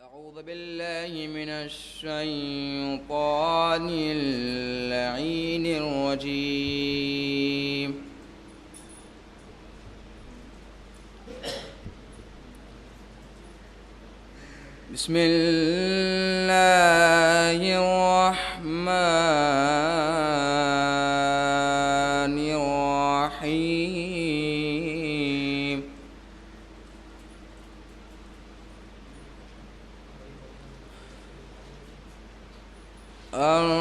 أعوذ بالله من الشيطان اللعين الرجيم. بسم الله الرحمن الرحيم. الرحمن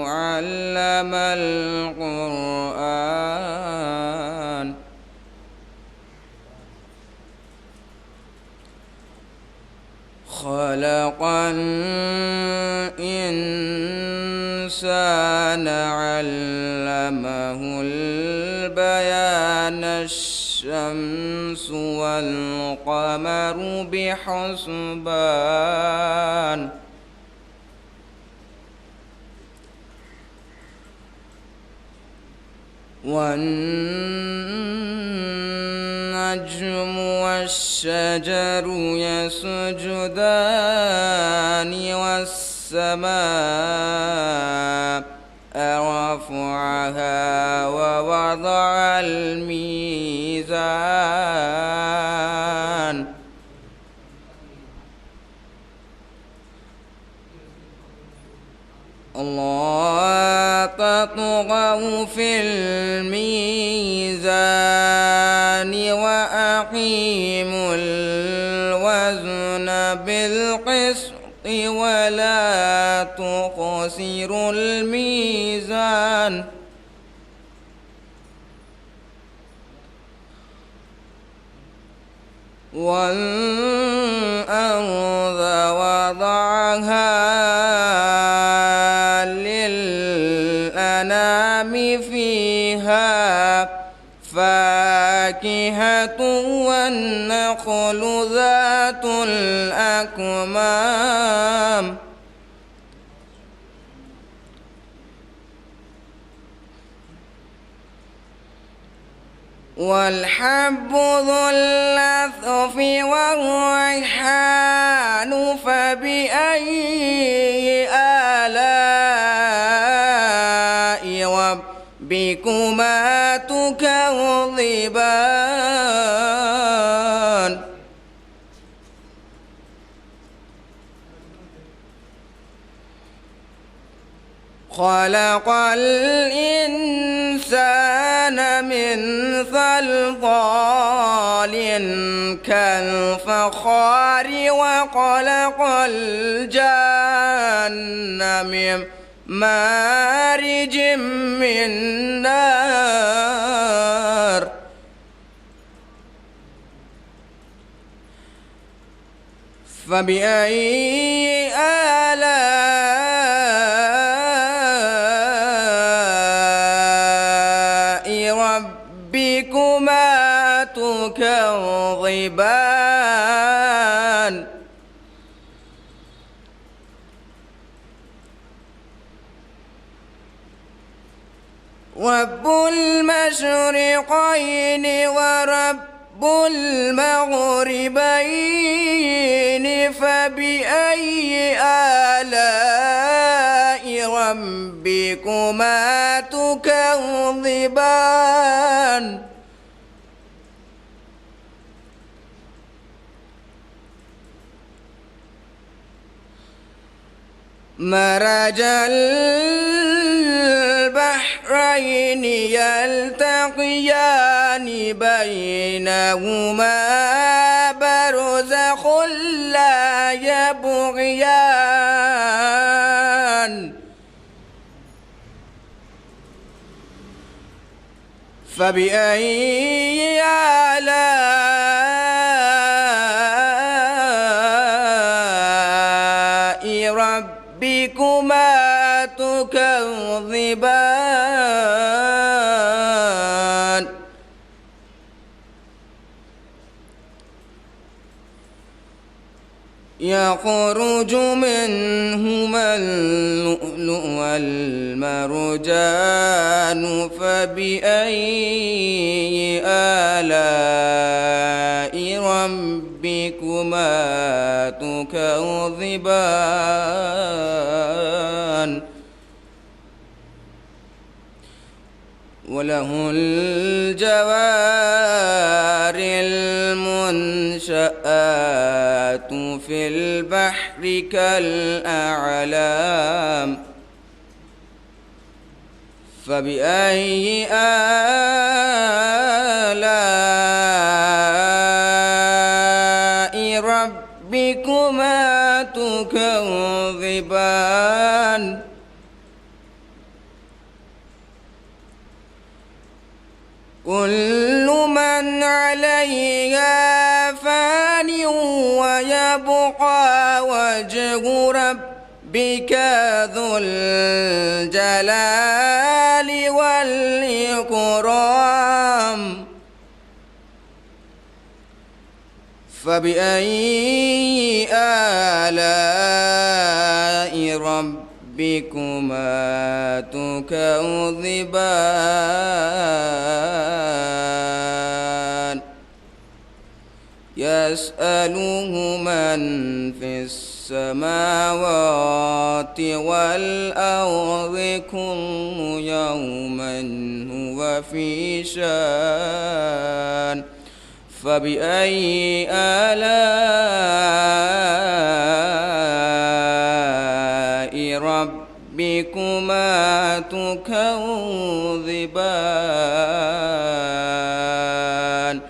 علم القرآن. خلق الإنسان علمه البيان. الشمس والقمر بحسبان. والنجم والشجر يسجدان. والسماء رفعها ووضع الميزان. لا تطغوا في الميزان وأقيموا الوزن بالقسط ولا تخسروا الميزان. والأرض وضعها للأنام. فيها فاكهة والنخل ذات الأكمام. والحب ذو العصف والريحان. فبأي آلاء ربكما تكذبان. خلق الإنسان من صلصال كالفخار. وخلق الجن من مارج من نار. فبأي آلاء ربكما تكذبان. رب المشرقين ورب المغربين. فبأي آلاء ربكما تكذبان. مرج البحرين يلتقيان. بينهما برزخ لا يبغيان. فبأي آلاء ربكما تكذبان. يخرج منهما اللؤلؤ والمرجان. فبأي ربكما تكذبان وله الجوار المنشآت في البحر كالأعلام فبأي آلاء ربكما تكذبان كل من عليها فان ويبقى وجه ربك ذو الجلال والإكرام فبأي آلاء ربكما تكذبان يسأله من في السماوات والأرض كل يوما هو في شان فبأي آلاء ربكما تكذبان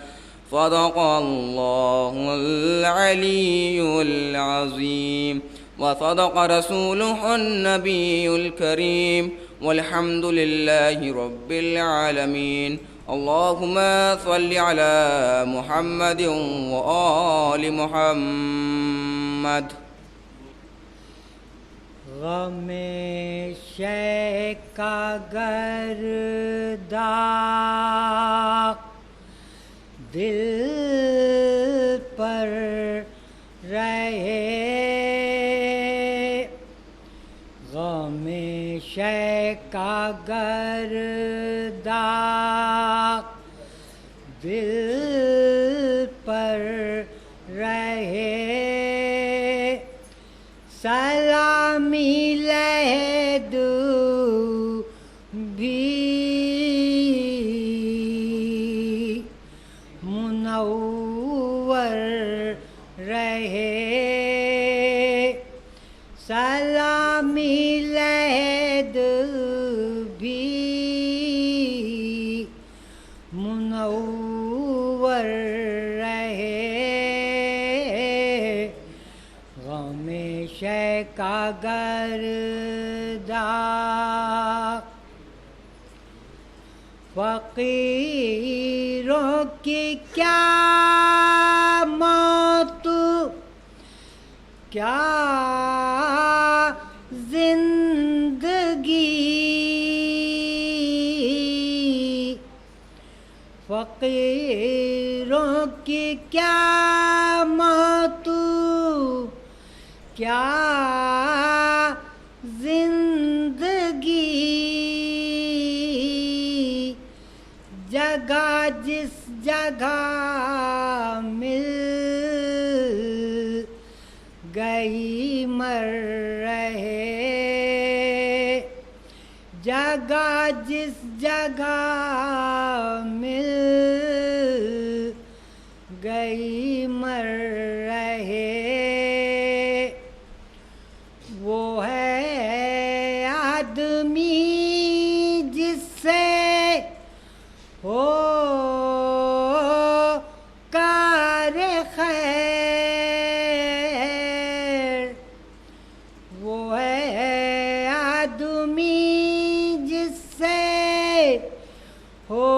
صدق الله العلي العظيم وصدق رسوله النبي الكريم والحمد لله رب العالمين اللهم صل على محمد وآل محمد غم شیخ کا گرداغ دل پر رہے غم شیخ کا گرداغ دل پر رہے سلامی لہد بھی منور رہے سلامی لہد بھی منور رہے غم شیخ کا گرداغ فقیروں کی کیا موت کیا زندگی فقیروں کی کیا موت کیا زندگی جگہ جس جگہ مل گئی مر رہے جگہ جس جگہ مل گئی مر رہے وہ ہے آدمی جس سے ہو کار خیر وہ ہے آدمی جس سے ہو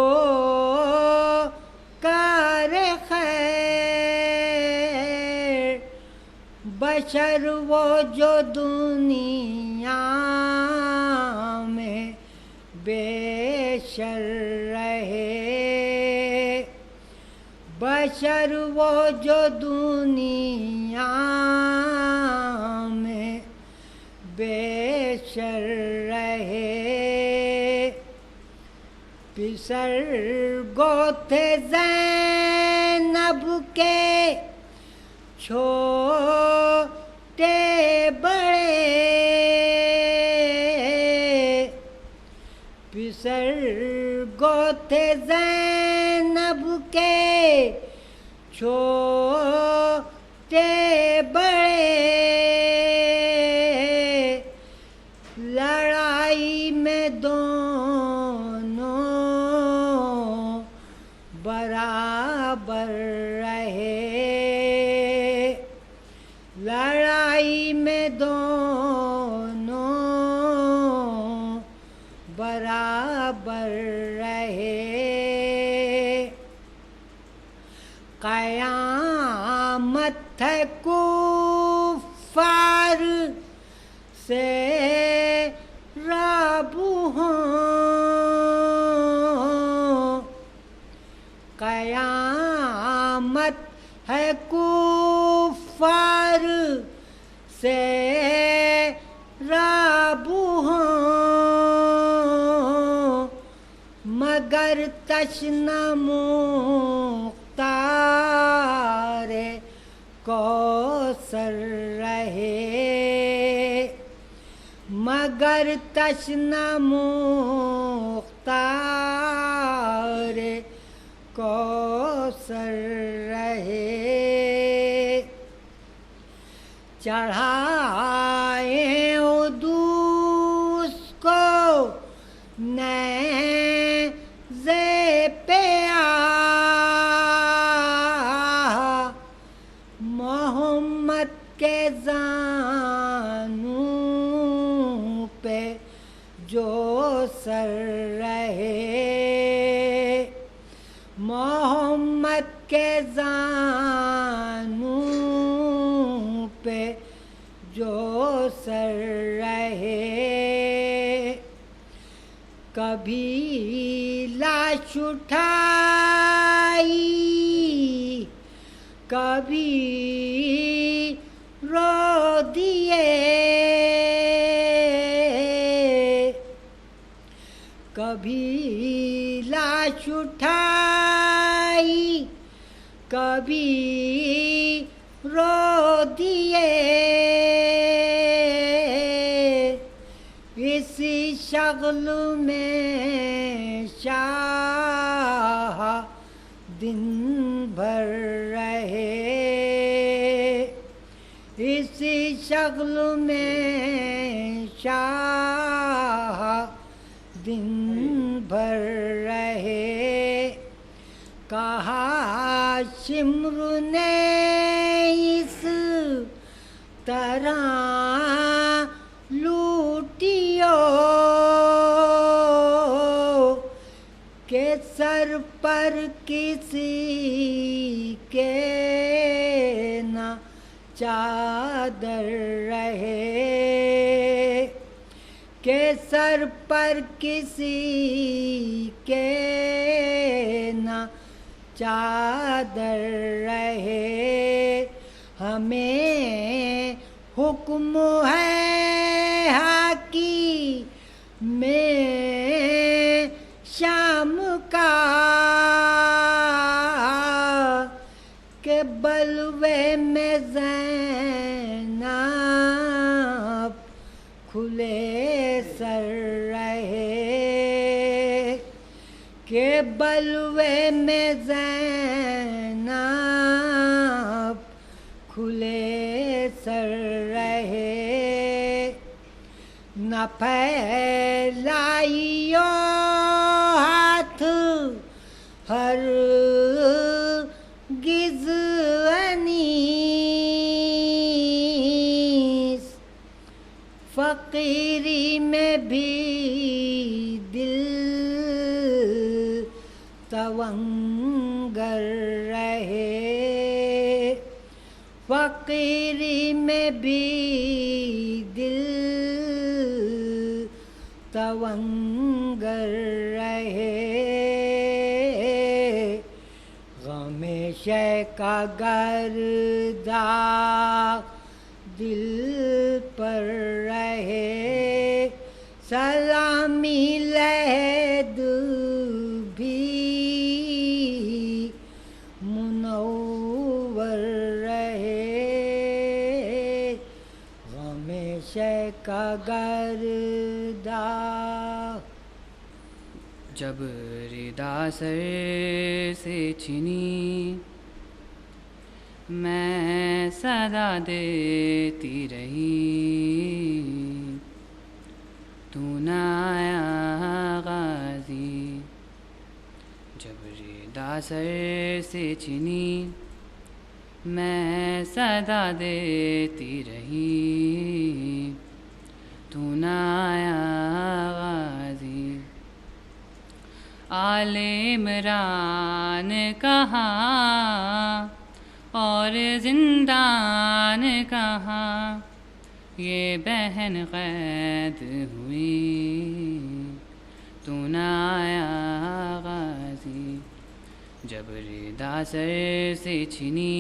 کار خیر بشر وہ جو دنیا میں بے شر رہے بشر وہ جو دنیا میں بے شر رہے پسر گو تھے زینب کے چھوٹے بڑے پسر گوتھے زینب کے چھوٹے بڑے لڑائی میں دونوں برابر رہے لڑائی میں دونوں برابر رہے قیامت ہے کفار سے رابو ہوں قیامت ہے کفار سے رابو ہوں مگر تشنہ مختار کوثر رہے مگر تشنہ مختار کوثر رہے چڑھائے ادوس کو نیزے پہ محمد کے زانوں پہ جو سر رہے محمد کے زانوں پہ جو سر رہے کبھی لاش اٹھائی کبھی رو دیے کبھی لاش اٹھائی کبھی رو دیے اسی شغل میں شاہ دن بھر رہے اسی شغل میں شاہ دن بھر رہے کہا شمر نے اس طرح لوٹیو کہ سر پر کسی کے نہ چادر رہے کہ سر پر کسی کے نہ چادر رہے ہمیں حکم ہے حاکی میں شام کا کہ بلوے میں زینب کھلے سر رہے کہ بلوے میں زینب کھلے سر رہے نہ پھیلائیو ہاتھ ہرگز انیس فقیری میں بھی دل تونگر رہے فقیری میں بھی دل تونگر رہے غم شے کا گردہ دل پر رہے سلامی لہد بھی منور رہے کا گردہ جب ردا سر سے چھنی میں صدا دیتی رہی، تو نہ آیا غازی. جب ردا سر سے چھنی میں صدا دیتی رہی، تو نہ آیا غازی. آل عمران کہاں اور زندان کہاں، یہ بہن قید ہوئی، تو نہ آیا غازی. جب ردا سر سے چھنی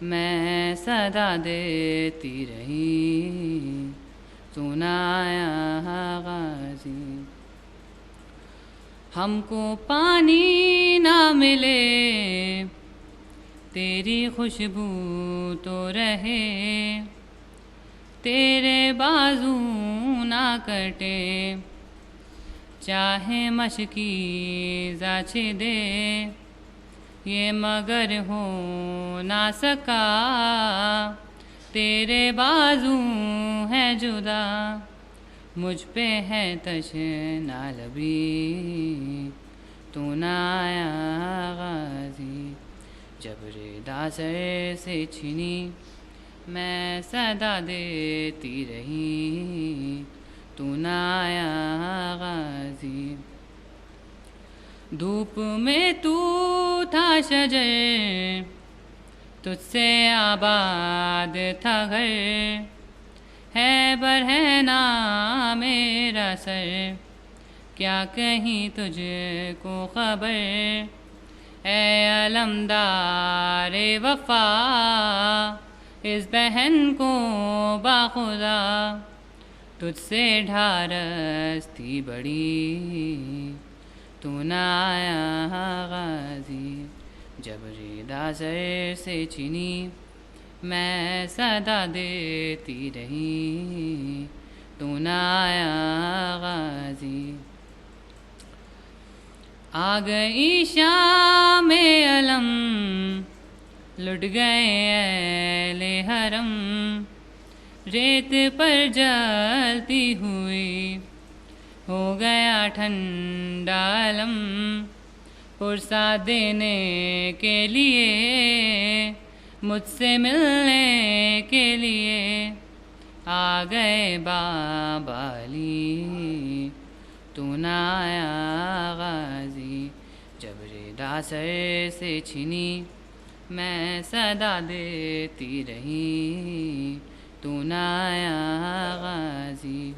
میں صدا دیتی رہی، تو نہ آیا غازی. ہم کو پانی نہ ملے تیری خوشبو تو رہے، تیرے بازو نہ کٹے چاہے مشکی زاچ دے، یہ مگر ہو نہ سکا تیرے بازو ہے جدا، مجھ پہ ہے تشنا لبی، تو نہ آیا غازی. جب ردا سر سے چھنی میں صدا دیتی رہی، تو نہ آیا غازی. دھوپ میں تو تھا شجر، تجھ سے آباد تھا گھر، ہے برہنہ میرا سر، کیا کہیں تجھ کو خبر. اے علمدار وفا اس بہن کو باخدا، تجھ سے ڈھارس تھی بڑی، تو نہ آیا غازی. جب ردا سر سے چھنی میں صدا دیتی رہی، تو نہ آیا غازی. آ گئی شام علم لٹ گئے اہل حرم، ریت پر جلتی ہوئی ہو گیا ٹھنڈا علم، پرسا دینے کے لیے مجھ سے ملنے کے لیے آ گئے بابا علی، تو نہ آیا غازی. جب ردا سر سے چھنی میں صدا دیتی رہی، تو نہ آیا غازی.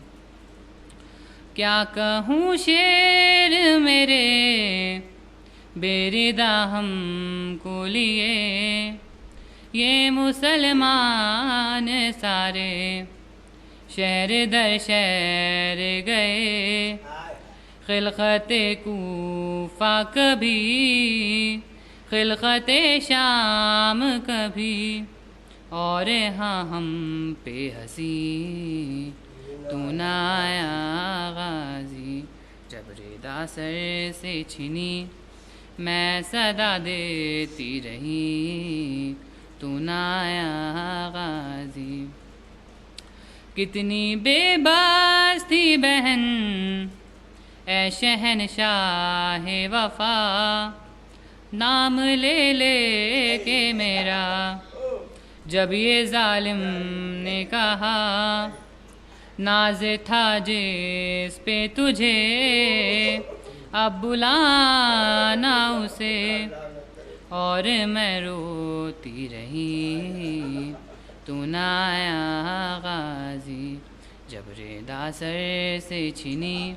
کیا کہوں شعر میرے بے ردا ہم کو لیے، یہ مسلمان سارے شہر در شہر گئے، خلقت کوفہ کبھی خلقت شام کبھی، اور ہاں ہم پہ ہنسی، تو نہ آیا غازی. جب ردا سر سے چھنی میں صدا دیتی رہی، تو نہ آیا غازی. کتنی بے بس تھی بہن اے شہنشاہ وفا، نام لے لے کے میرا جب یہ ظالم نے کہا، ناز تھا جس پہ تجھے اب بلانا اسے، اور میں روتی رہی، تو نہ آیا غازی. جب ردا سر سے چھنی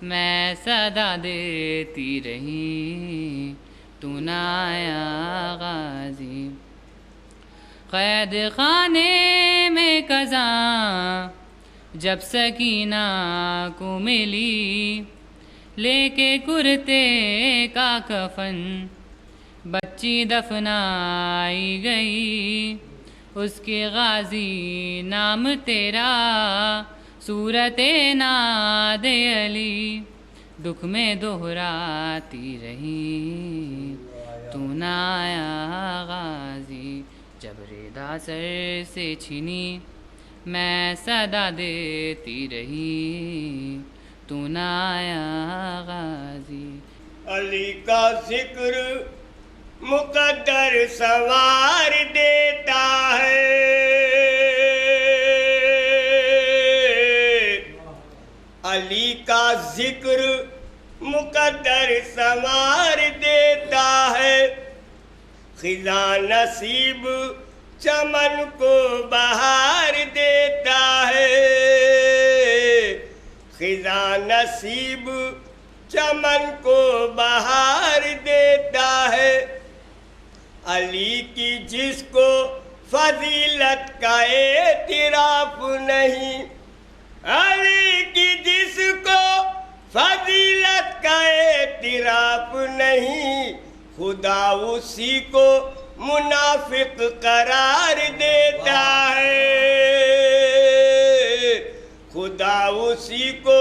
میں صدا دیتی رہی، تو نہ آیا غازی. قید خانے میں قضاں جب سکینہ کو ملی، لے کے کرتے کا کفن بچی دفنائی گئی، اس کے غازی نام تیرا صورت ناد علی دکھ میں دہراتی رہی تو نہ آیا غازی جب ردا سر سے چھنی میں صدا دیتی رہی تو نہ آیا غازی علی کا ذکر مقدر سنوار دیتا ہے علی کا ذکر مقدر سنوار دیتا ہے خزاں نصیب چمن کو بہار دیتا ہے خزاں نصیب چمن کو بہار دیتا ہے علی کی جس کو فضیلت کا اعتراف نہیں علی کی جس کو فضیلت کا اعتراف نہیں خدا اسی کو منافق قرار دیتا ہے خدا اسی کو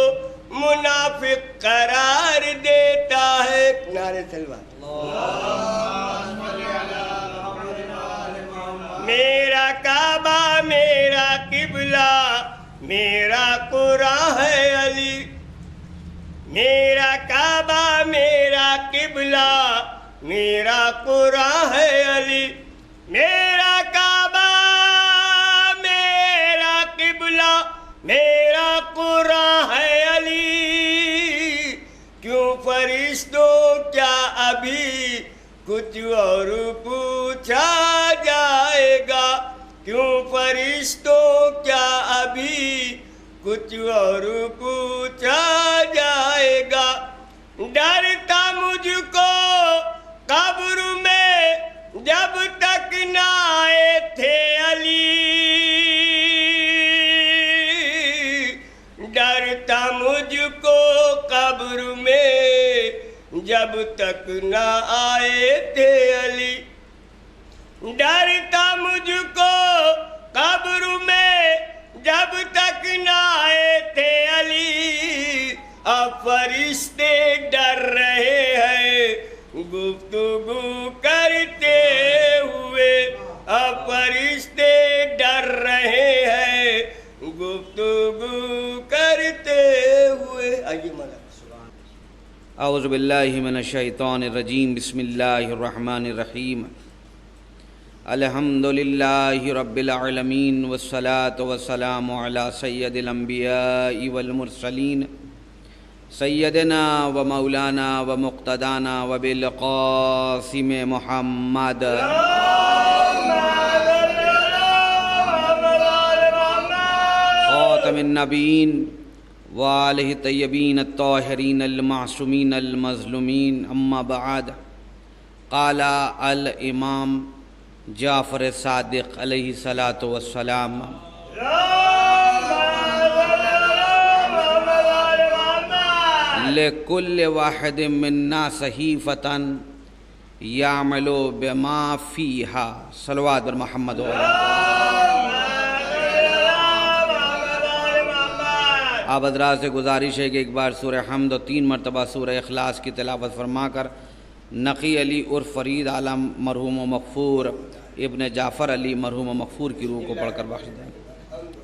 منافق قرار دیتا ہے نعرہ تلوار میرا کعبہ میرا قبلہ میرا قرآن ہے علی میرا کعبہ میرا قبلہ میرا قرآن ہے علی میرا کعبہ میرا قبلہ میرا قرآن ہے علی کیوں فرشتوں کیا ابھی کچھ اور پوچھا جائے گا کیوں فرشتوں کیا ابھی کچھ اور پوچھا جائے گا ڈرتا مجھ کو قبر میں جب تک نہ آئے تھے علی ڈرتا مجھ کو قبر میں جب تک نہ آئے تھے علی ڈرتا مجھ کو قبر میں جب تک نہ آئے تھے علی اب فرشتے ڈر رہے ہیں گفتگو کرتے ہوئے اب فرشتے ڈر رہے ہیں گفتگو کرتے ہوئے آئیے مولانا اعوذ باللہ من الشیطان الرجیم بسم اللہ الرحمن الرحیم الحمدللہ رب العالمین والصلاة والسلام علی سید الانبیاء والمرسلین سیدنا و مولانا و مقتدانا و بالقاسم محمد خاتم النبیین وآلہ الطیبین الطاہرین المعصومین المظلومین اما بعد قال الامام جعفر صادق علیہ الصلاۃ والسلام لکل واحد منا صحیفۃ یعمل بما فیہا صلوات بر محمد آپ حضرات سے گزارش ہے کہ ایک بار سورہ حمد و 3 مرتبہ سورہ اخلاص کی تلاوت فرما کر نقی علی عرف فرید عالم مرحوم و مغفور ابن جعفر علی مرحوم و مغفور کی روح کو پڑھ کر بخش دیں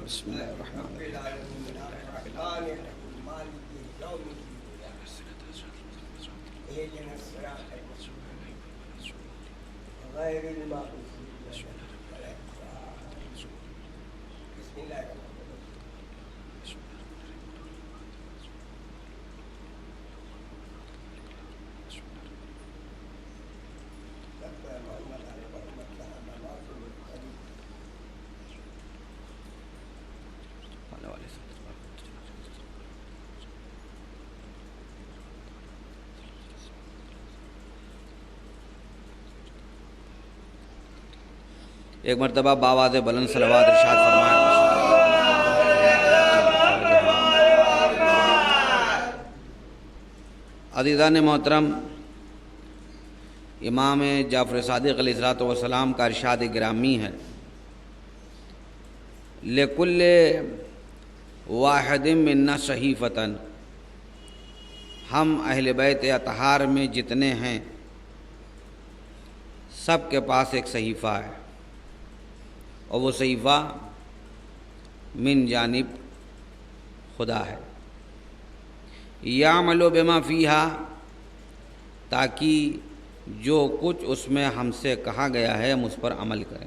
بسم اللہ الرحمن ایک مرتبہ بآواز بلند صلوات ارشاد فرمایا عزیزان محترم امام جعفر صادق علیہ الصلوۃ والسلام کا ارشاد گرامی ہے لکل واحد منا صحیفتن، ہم اہل بیت اطہار میں جتنے ہیں سب کے پاس ایک صحیفہ ہے، اور وہ صحیفہ من جانب خدا ہے، یعمل بما فیہا، تاکہ جو کچھ اس میں ہم سے کہا گیا ہے ہم اس پر عمل کریں۔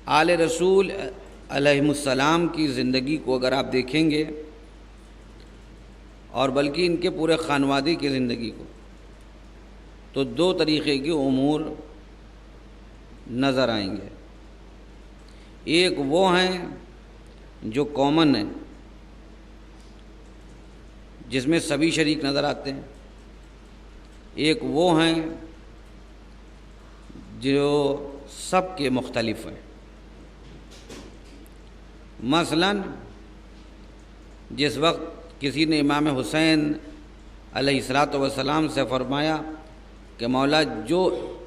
آل رسول علیہ السلام کی زندگی کو اگر آپ دیکھیں گے، اور بلکہ ان کے پورے خانوادے کی زندگی کو، تو دو طریقے کے امور نظر آئیں گے۔ ایک وہ ہیں جو کامن ہیں، جس میں سبھی شریک نظر آتے ہیں، ایک وہ ہیں جو سب کے مختلف ہیں۔ مثلا جس وقت کسی نے امام حسین علیہ السلام سے فرمایا کہ مولا جو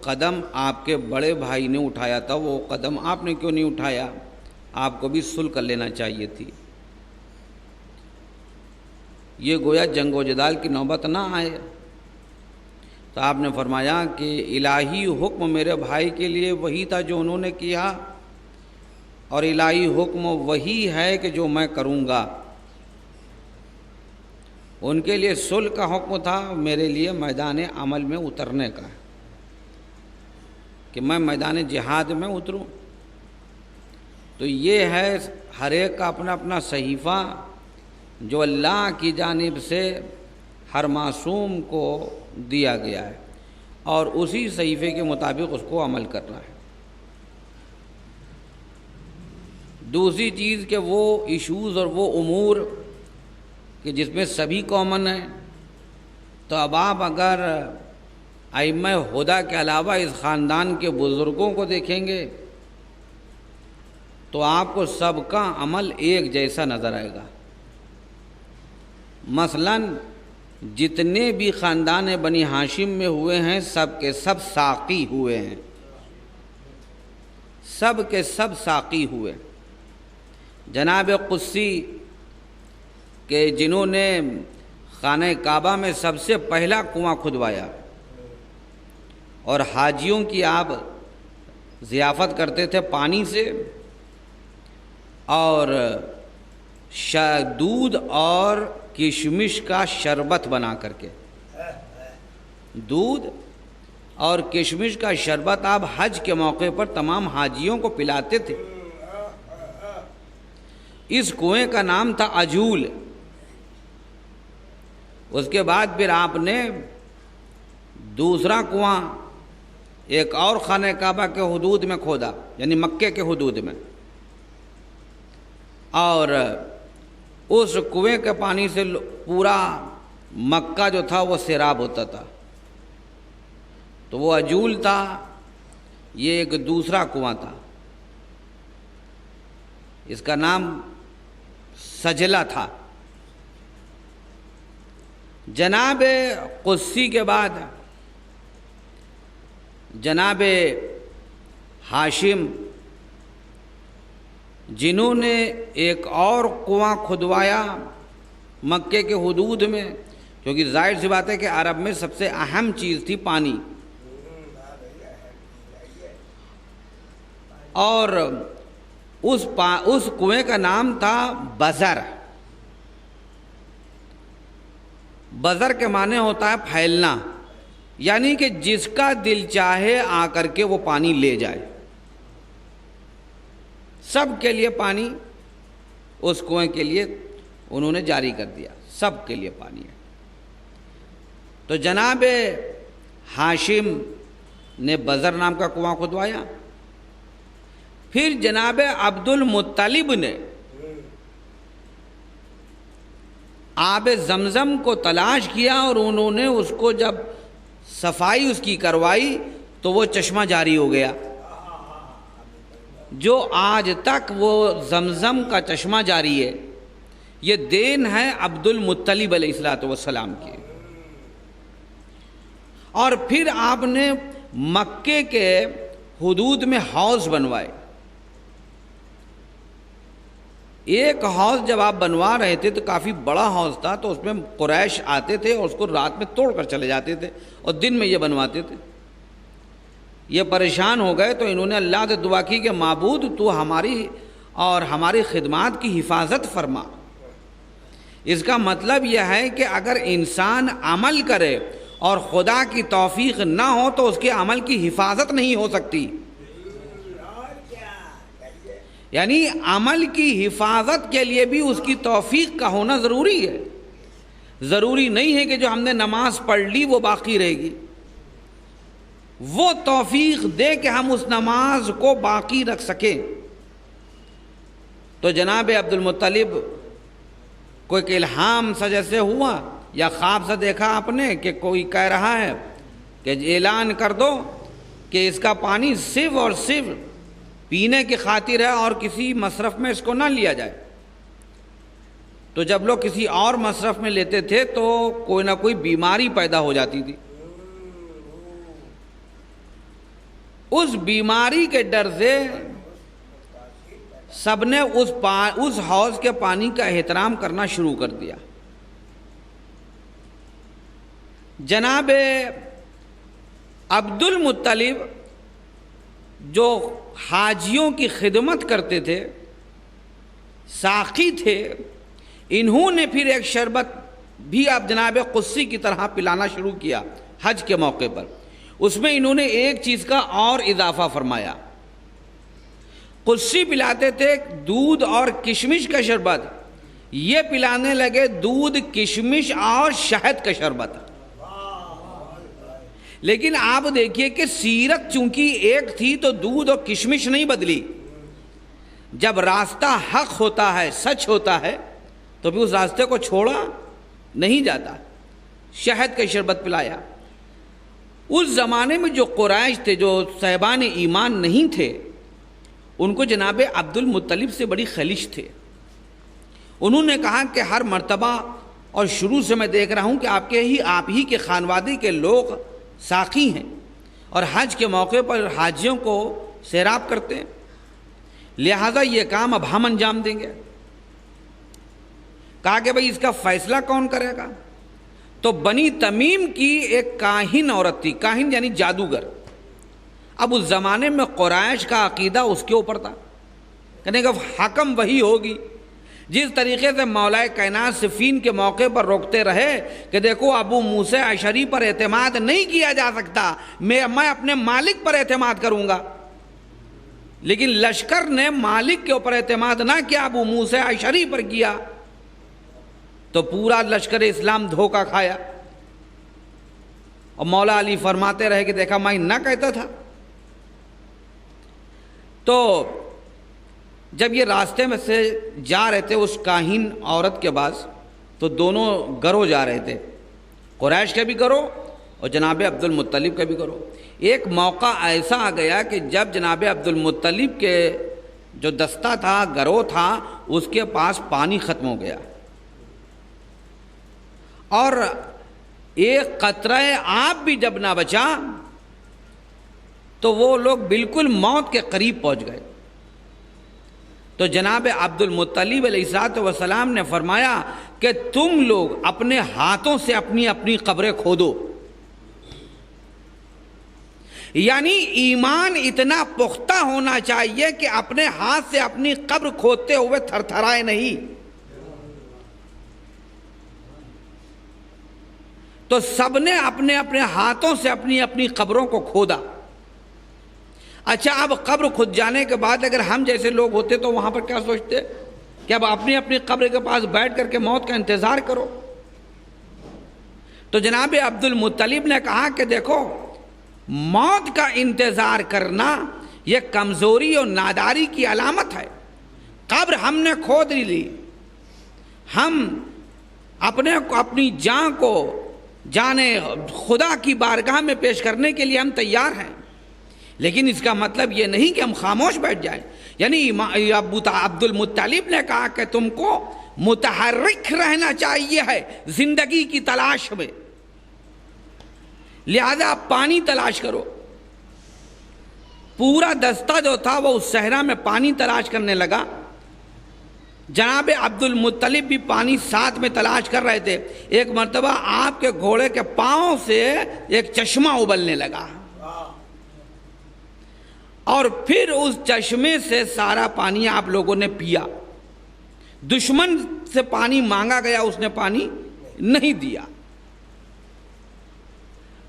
قدم آپ کے بڑے بھائی نے اٹھایا تھا وہ قدم آپ نے کیوں نہیں اٹھایا، آپ کو بھی صلح کر لینا چاہیے تھی، یہ گویا جنگ و جدال کی نوبت نہ آئے، تو آپ نے فرمایا کہ الہی حکم میرے بھائی کے لیے وہی تھا جو انہوں نے کیا، اور الہی حکم وہی ہے کہ جو میں کروں گا۔ ان کے لیے صلح کا حکم تھا، میرے لیے میدان عمل میں اترنے کا، کہ میں میدان جہاد میں اتروں۔ تو یہ ہے ہر ایک کا اپنا اپنا صحیفہ جو اللہ کی جانب سے ہر معصوم کو دیا گیا ہے، اور اسی صحیفے کے مطابق اس کو عمل کرنا ہے۔ دوسری چیز کہ وہ ایشوز اور وہ امور کہ جس میں سبھی کامن ہیں، تو اب آپ اگر ائمہ ہدیٰ کے علاوہ اس خاندان کے بزرگوں کو دیکھیں گے تو آپ کو سب کا عمل ایک جیسا نظر آئے گا۔ مثلا جتنے بھی خاندان بنی ہاشم میں ہوئے ہیں سب کے سب ساقی ہوئے ہیں، سب کے سب ساقی ہوئے۔ جناب قدسی کہ جنہوں نے خانہ کعبہ میں سب سے پہلا کنواں کھدوایا، اور حاجیوں کی آپ ضیافت کرتے تھے پانی سے، اور دودھ اور کشمش کا شربت بنا کر کے، دودھ اور کشمش کا شربت آپ حج کے موقع پر تمام حاجیوں کو پلاتے تھے۔ اس کنویں کا نام تھا عجول۔ اس کے بعد پھر آپ نے دوسرا کنواں ایک اور خانہ کعبہ کے حدود میں کھودا، یعنی مکے کے حدود میں، اور اس کنویں کے پانی سے پورا مکہ جو تھا وہ سیراب ہوتا تھا، تو وہ عجول تھا، یہ ایک دوسرا کنواں تھا، اس کا نام سجلہ تھا۔ جناب قدسی کے بعد جناب ہاشم جنہوں نے ایک اور کنواں کھدوایا مکے کے حدود میں، کیونکہ ظاہر سی بات ہے کہ عرب میں سب سے اہم چیز تھی پانی، اور اس کنویں کا نام تھا بزر۔ بزر کے معنی ہوتا ہے پھیلنا، یعنی کہ جس کا دل چاہے آ کر کے وہ پانی لے جائے، سب کے لیے پانی اس کنویں کے لیے انہوں نے جاری کر دیا، سب کے لیے پانی ہے۔ تو جناب ہاشم نے بزر نام کا کنواں کھدوایا، پھر جناب عبد المطلب نے آب زمزم کو تلاش کیا، اور انہوں نے اس کو جب صفائی اس کی کروائی تو وہ چشمہ جاری ہو گیا، جو آج تک وہ زمزم کا چشمہ جاری ہے۔ یہ دین ہے عبد المطلب علیہ السلام کی۔ اور پھر آپ نے مکے کے حدود میں حوض بنوائے، ایک حوض جب آپ بنوا رہے تھے تو کافی بڑا حوض تھا، تو اس میں قریش آتے تھے اور اس کو رات میں توڑ کر چلے جاتے تھے اور دن میں یہ بنواتے تھے۔ یہ پریشان ہو گئے تو انہوں نے اللہ سے دعا کی کہ معبود تو ہماری اور ہماری خدمات کی حفاظت فرما۔ اس کا مطلب یہ ہے کہ اگر انسان عمل کرے اور خدا کی توفیق نہ ہو تو اس کے عمل کی حفاظت نہیں ہو سکتی۔ یعنی عمل کی حفاظت کے لیے بھی اس کی توفیق کا ہونا ضروری ہے۔ ضروری نہیں ہے کہ جو ہم نے نماز پڑھ لی وہ باقی رہے گی، وہ توفیق دے کہ ہم اس نماز کو باقی رکھ سکیں۔ تو جناب عبد المطلب کوئی کہ الہام سا جیسے ہوا یا خواب سے دیکھا آپ نے کہ کوئی کہہ رہا ہے کہ اعلان کر دو کہ اس کا پانی صرف اور صرف پینے کی خاطر ہے اور کسی مصرف میں اس کو نہ لیا جائے۔ تو جب لوگ کسی اور مصرف میں لیتے تھے تو کوئی نہ کوئی بیماری پیدا ہو جاتی تھی۔ اس بیماری کے ڈر سے سب نے اس حوض کے پانی کا احترام کرنا شروع کر دیا۔ جناب عبد المطلب جو حاجیوں کی خدمت کرتے تھے، ساقی تھے، انہوں نے پھر ایک شربت بھی اب جناب قدسی کی طرح پلانا شروع کیا حج کے موقع پر۔ اس میں انہوں نے ایک چیز کا اور اضافہ فرمایا۔ قدسی پلاتے تھے دودھ اور کشمش کا شربت، یہ پلانے لگے دودھ، کشمش اور شہد کا شربت۔ لیکن آپ دیکھیے کہ سیرت چونکہ ایک تھی تو دودھ اور کشمش نہیں بدلی۔ جب راستہ حق ہوتا ہے، سچ ہوتا ہے، تو بھی اس راستے کو چھوڑا نہیں جاتا۔ شہد کا شربت پلایا۔ اس زمانے میں جو قریش تھے، جو صاحبان ایمان نہیں تھے، ان کو جناب عبد المطلب سے بڑی خلش تھے۔ انہوں نے کہا کہ ہر مرتبہ اور شروع سے میں دیکھ رہا ہوں کہ آپ ہی کے خانوادے کے لوگ ساقی ہیں اور حج کے موقع پر حاجیوں کو سیراب کرتے ہیں، لہذا یہ کام اب ہم انجام دیں گے۔ کہا کہ بھئی اس کا فیصلہ کون کرے گا؟ تو بنی تمیم کی ایک کاہن عورت تھی، کاہن یعنی جادوگر۔ اب اس زمانے میں قریش کا عقیدہ اس کے اوپر تھا، کہنے کہ حکم وہی ہوگی۔ جس طریقے سے مولا کائنات صفین کے موقع پر روکتے رہے کہ دیکھو ابو موسیٰ اشعری پر اعتماد نہیں کیا جا سکتا، میں اپنے مالک پر اعتماد کروں گا، لیکن لشکر نے مالک کے اوپر اعتماد نہ کیا، ابو موسیٰ اشعری پر کیا، تو پورا لشکر اسلام دھوکہ کھایا۔ اور مولا علی فرماتے رہے کہ دیکھا میں نہ کہتا تھا۔ تو جب یہ راستے میں سے جا رہے تھے اس کاہن عورت کے پاس، تو دونوں گروہ جا رہے تھے، قریش کے بھی گروہ اور جناب عبد المطلب کا بھی گروہ۔ ایک موقع ایسا آ گیا کہ جب جناب عبد المطلب کے جو دستہ تھا، گروہ تھا، اس کے پاس پانی ختم ہو گیا اور ایک قطرہ آب بھی جب نہ بچا تو وہ لوگ بالکل موت کے قریب پہنچ گئے۔ تو جناب عبد المطلب علیہ السلام نے فرمایا کہ تم لوگ اپنے ہاتھوں سے اپنی اپنی قبریں کھودو۔ یعنی ایمان اتنا پختہ ہونا چاہیے کہ اپنے ہاتھ سے اپنی قبر کھودتے ہوئے تھر تھرائے نہیں۔ تو سب نے اپنے اپنے ہاتھوں سے اپنی اپنی قبروں کو کھودا۔ اچھا، اب قبر کھود جانے کے بعد اگر ہم جیسے لوگ ہوتے تو وہاں پر کیا سوچتے کہ اب اپنی اپنی قبر کے پاس بیٹھ کر کے موت کا انتظار کرو۔ تو جناب عبد المطلب نے کہا کہ دیکھو، موت کا انتظار کرنا یہ کمزوری اور ناداری کی علامت ہے۔ قبر ہم نے کھود لی، ہم اپنی جان کو جانے خدا کی بارگاہ میں پیش کرنے کے لیے ہم تیار ہیں، لیکن اس کا مطلب یہ نہیں کہ ہم خاموش بیٹھ جائیں۔ یعنی عبد المطلب نے کہا کہ تم کو متحرک رہنا چاہیے ہے زندگی کی تلاش میں، لہذا آپ پانی تلاش کرو۔ پورا دستہ جو تھا وہ اس صحرا میں پانی تلاش کرنے لگا، جناب عبد المطلب بھی پانی ساتھ میں تلاش کر رہے تھے. ایک مرتبہ آپ کے گھوڑے کے پاؤں سے ایک چشمہ ابلنے لگا اور پھر اس چشمے سے سارا پانی آپ لوگوں نے پیا. دشمن سے پانی مانگا گیا, اس نے پانی نہیں دیا.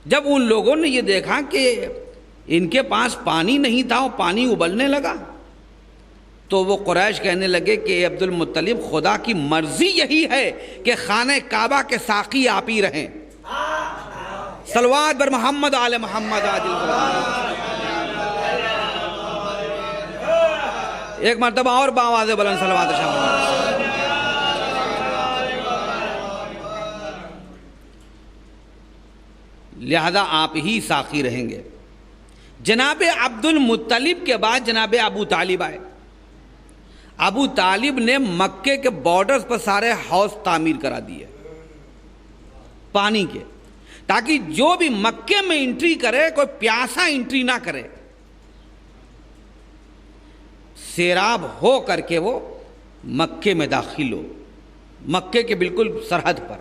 جب ان لوگوں نے یہ دیکھا کہ ان کے پاس پانی نہیں تھا اور پانی ابلنے لگا, تو وہ قریش کہنے لگے کہ عبد المطلب خدا کی مرضی یہی ہے کہ خانہ کعبہ کے ساقی آپ ہی رہیں. صلوات بر محمد آل محمد عاجل. ایک مرتبہ اور باواز بلند صلوات شامل. لہذا آپ ہی ساقی رہیں گے. جناب عبد المطلب کے بعد جناب ابو طالب آئے. ابو طالب نے مکے کے بارڈرز پر سارے حوض تعمیر کرا دیے پانی کے, تاکہ جو بھی مکے میں انٹری کرے کوئی پیاسا انٹری نہ کرے, سیراب ہو کر کے وہ مکے میں داخل ہو. مکے کے بالکل سرحد پر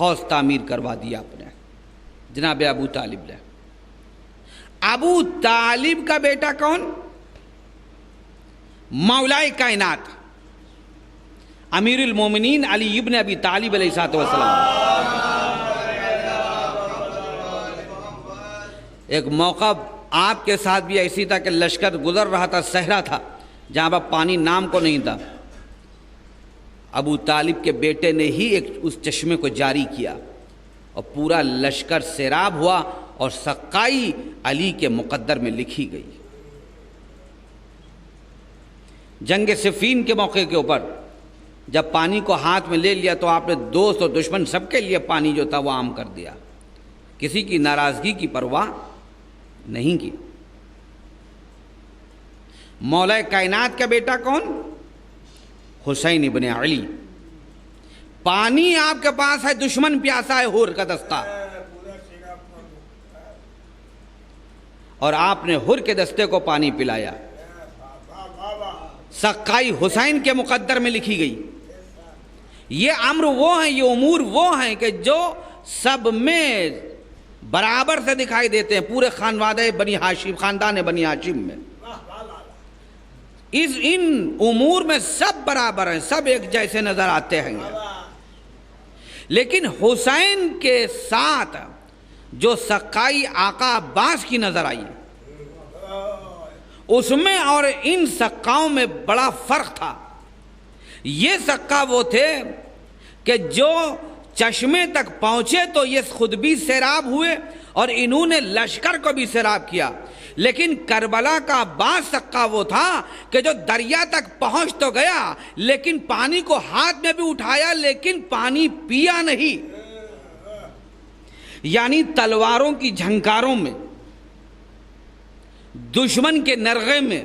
حوض تعمیر کروا دیا آپ نے جناب ابو طالب نے. ابو طالب کا بیٹا کون؟ مولا کائنات امیر المومنین علی ابن ابی طالب علیہ السلام. ایک موقع آپ کے ساتھ بھی ایسی تھا کہ لشکر گزر رہا تھا, صحرا تھا جہاں پر پانی نام کو نہیں تھا. ابو طالب کے بیٹے نے ہی اس چشمے کو جاری کیا اور پورا لشکر سیراب ہوا اور سقائی علی کے مقدر میں لکھی گئی. جنگ صفین کے موقع کے اوپر جب پانی کو ہاتھ میں لے لیا تو آپ نے دوست اور دشمن سب کے لیے پانی جو تھا وہ عام کر دیا, کسی کی ناراضگی کی پرواہ نہیں کی. مولا کائنات کا بیٹا کون؟ حسین ابن علی. پانی آپ کے پاس ہے, دشمن پیاسا ہے, حر کا دستہ, اور آپ نے حر کے دستے کو پانی پلایا. سقائی حسین کے مقدر میں لکھی گئی. یہ امر وہ ہیں, یہ امور وہ ہیں کہ جو سب میں برابر سے دکھائی دیتے ہیں, پورے خاندان بنی ہاشم میں. ان امور میں سب برابر ہیں, سب ایک جیسے نظر آتے ہیں. لیکن حسین کے ساتھ جو سقائی آقا عباس کی نظر آئی, اس میں اور ان سقاؤں میں بڑا فرق تھا. یہ سقا وہ تھے کہ جو چشمے تک پہنچے تو یہ خود بھی سیراب ہوئے اور انہوں نے لشکر کو بھی سیراب کیا. لیکن کربلا کا عباس سقا وہ تھا کہ جو دریا تک پہنچ تو گیا لیکن پانی کو ہاتھ میں بھی اٹھایا لیکن پانی پیا نہیں. یعنی تلواروں کی جھنکاروں میں, دشمن کے نرغے میں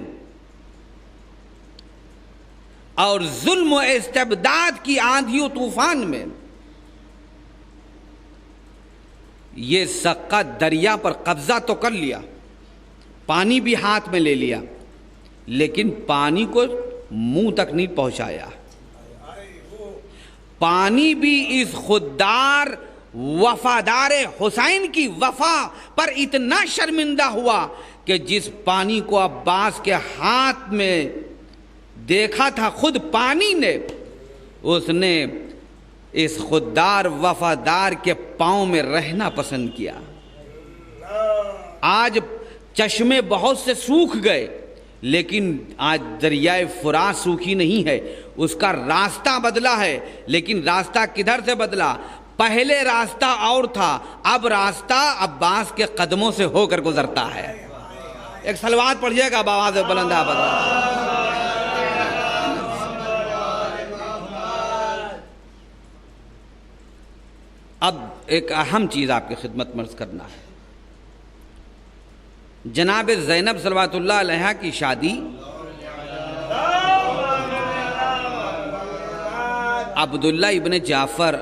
اور ظلم و استبداد کی آندھی و طوفان میں یہ سقا دریا پر قبضہ تو کر لیا, پانی بھی ہاتھ میں لے لیا, لیکن پانی کو منہ تک نہیں پہنچایا. پانی بھی اس خوددار وفادار حسین کی وفا پر اتنا شرمندہ ہوا کہ جس پانی کو عباس کے ہاتھ میں دیکھا تھا خود پانی نے, اس نے اس خوددار وفادار کے پاؤں میں رہنا پسند کیا. آج چشمے بہت سے سوکھ گئے لیکن آج دریائے فرات سوکھی نہیں ہے, اس کا راستہ بدلا ہے. لیکن راستہ کدھر سے بدلا؟ پہلے راستہ اور تھا, اب راستہ عباس کے قدموں سے ہو کر گزرتا ہے. ایک صلوات پڑھیے گا بآواز بلند آواز. اب ایک اہم چیز آپ کی خدمت میں عرض کرنا ہے. جناب زینب صلوات اللہ علیہا کی شادی عبداللہ ابن جعفر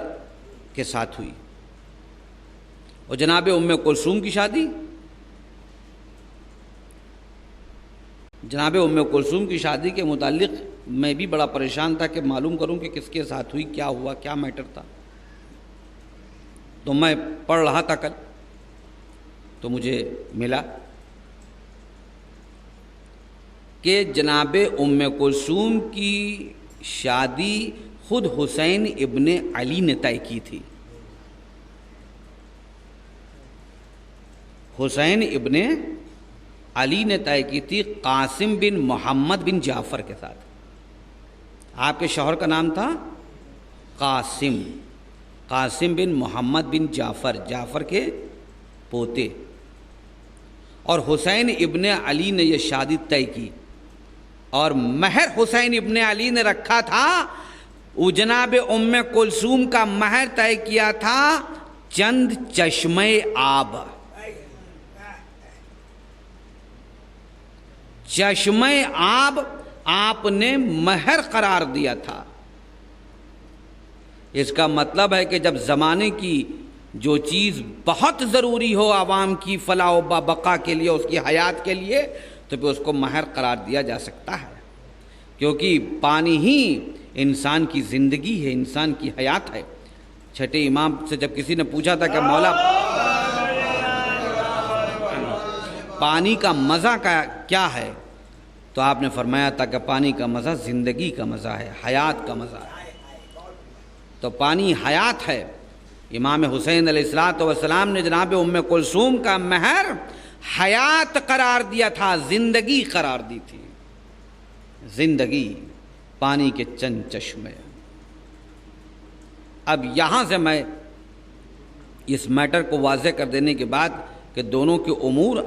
کے ساتھ ہوئی, اور جناب ام کلثوم کی شادی جناب ام کلثوم کی شادی کے متعلق میں بھی بڑا پریشان تھا کہ معلوم کروں کہ کس کے ساتھ ہوئی، کیا ہوا، کیا میٹر تھا. تو میں پڑھ رہا تھا کل، تو مجھے ملا کہ جناب ام کلثوم کی شادی خود حسین ابن علی نے طے کی تھی. حسین ابن علی نے طے کی تھی قاسم بن محمد بن جعفر کے ساتھ. آپ کے شوہر کا نام تھا قاسم بن محمد بن جعفر کے پوتے. اور حسین ابن علی نے یہ شادی طے کی، اور مہر حسین ابن علی نے رکھا تھا، وہ جناب ام کلثوم کا مہر طے کیا تھا چند چشمے آب. چشمے آب آپ نے مہر قرار دیا تھا. اس کا مطلب ہے کہ جب زمانے کی جو چیز بہت ضروری ہو عوام کی فلاح و بقا کے لیے، اس کی حیات کے لیے، تو پھر اس کو مہر قرار دیا جا سکتا ہے، کیونکہ پانی ہی انسان کی زندگی ہے، انسان کی حیات ہے. چھٹے امام سے جب کسی نے پوچھا تھا کہ مولا پانی کا مزہ کیا ہے، تو آپ نے فرمایا تھا کہ پانی کا مزہ زندگی کا مزہ ہے، حیات کا مزہ ہے. تو پانی حیات ہے. امام حسین علیہ السلام نے جناب ام کلثوم کا مہر حیات قرار دیا تھا، زندگی قرار دی تھی. زندگی، پانی کے چند چشمے. اب یہاں سے میں اس میٹر کو واضح کر دینے کے بعد کہ دونوں کے امور،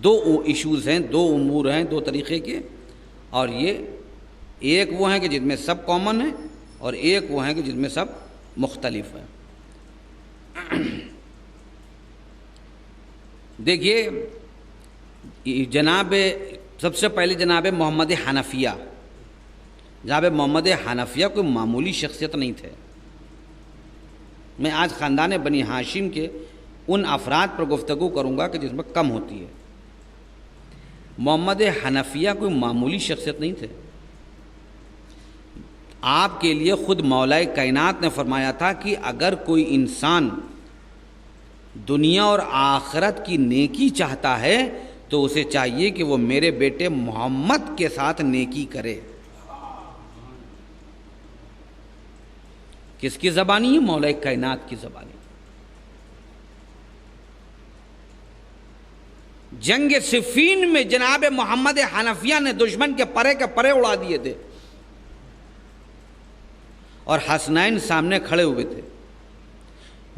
دو ایشوز ہیں، دو امور ہیں، دو طریقے کے، اور یہ ایک وہ ہیں کہ جن میں سب کامن ہیں، اور ایک وہ ہیں کہ جن میں سب مختلف ہیں. دیکھیے، سب سے پہلے جناب محمد حنفیہ. جناب محمد حنفیہ کوئی معمولی شخصیت نہیں تھے. میں آج خاندان بنی ہاشم کے ان افراد پر گفتگو کروں گا کہ جس میں کم ہوتی ہے. محمد حنفیہ کوئی معمولی شخصیت نہیں تھے. آپ کے لیے خود مولا کائنات نے فرمایا تھا کہ اگر کوئی انسان دنیا اور آخرت کی نیکی چاہتا ہے تو اسے چاہیے کہ وہ میرے بیٹے محمد کے ساتھ نیکی کرے. کس کی زبانی ہے؟ مولا کائنات کی زبانی. جنگ صفین میں جناب محمد حنفیہ نے دشمن کے پرے اڑا دیے تھے، اور حسنین سامنے کھڑے ہوئے تھے.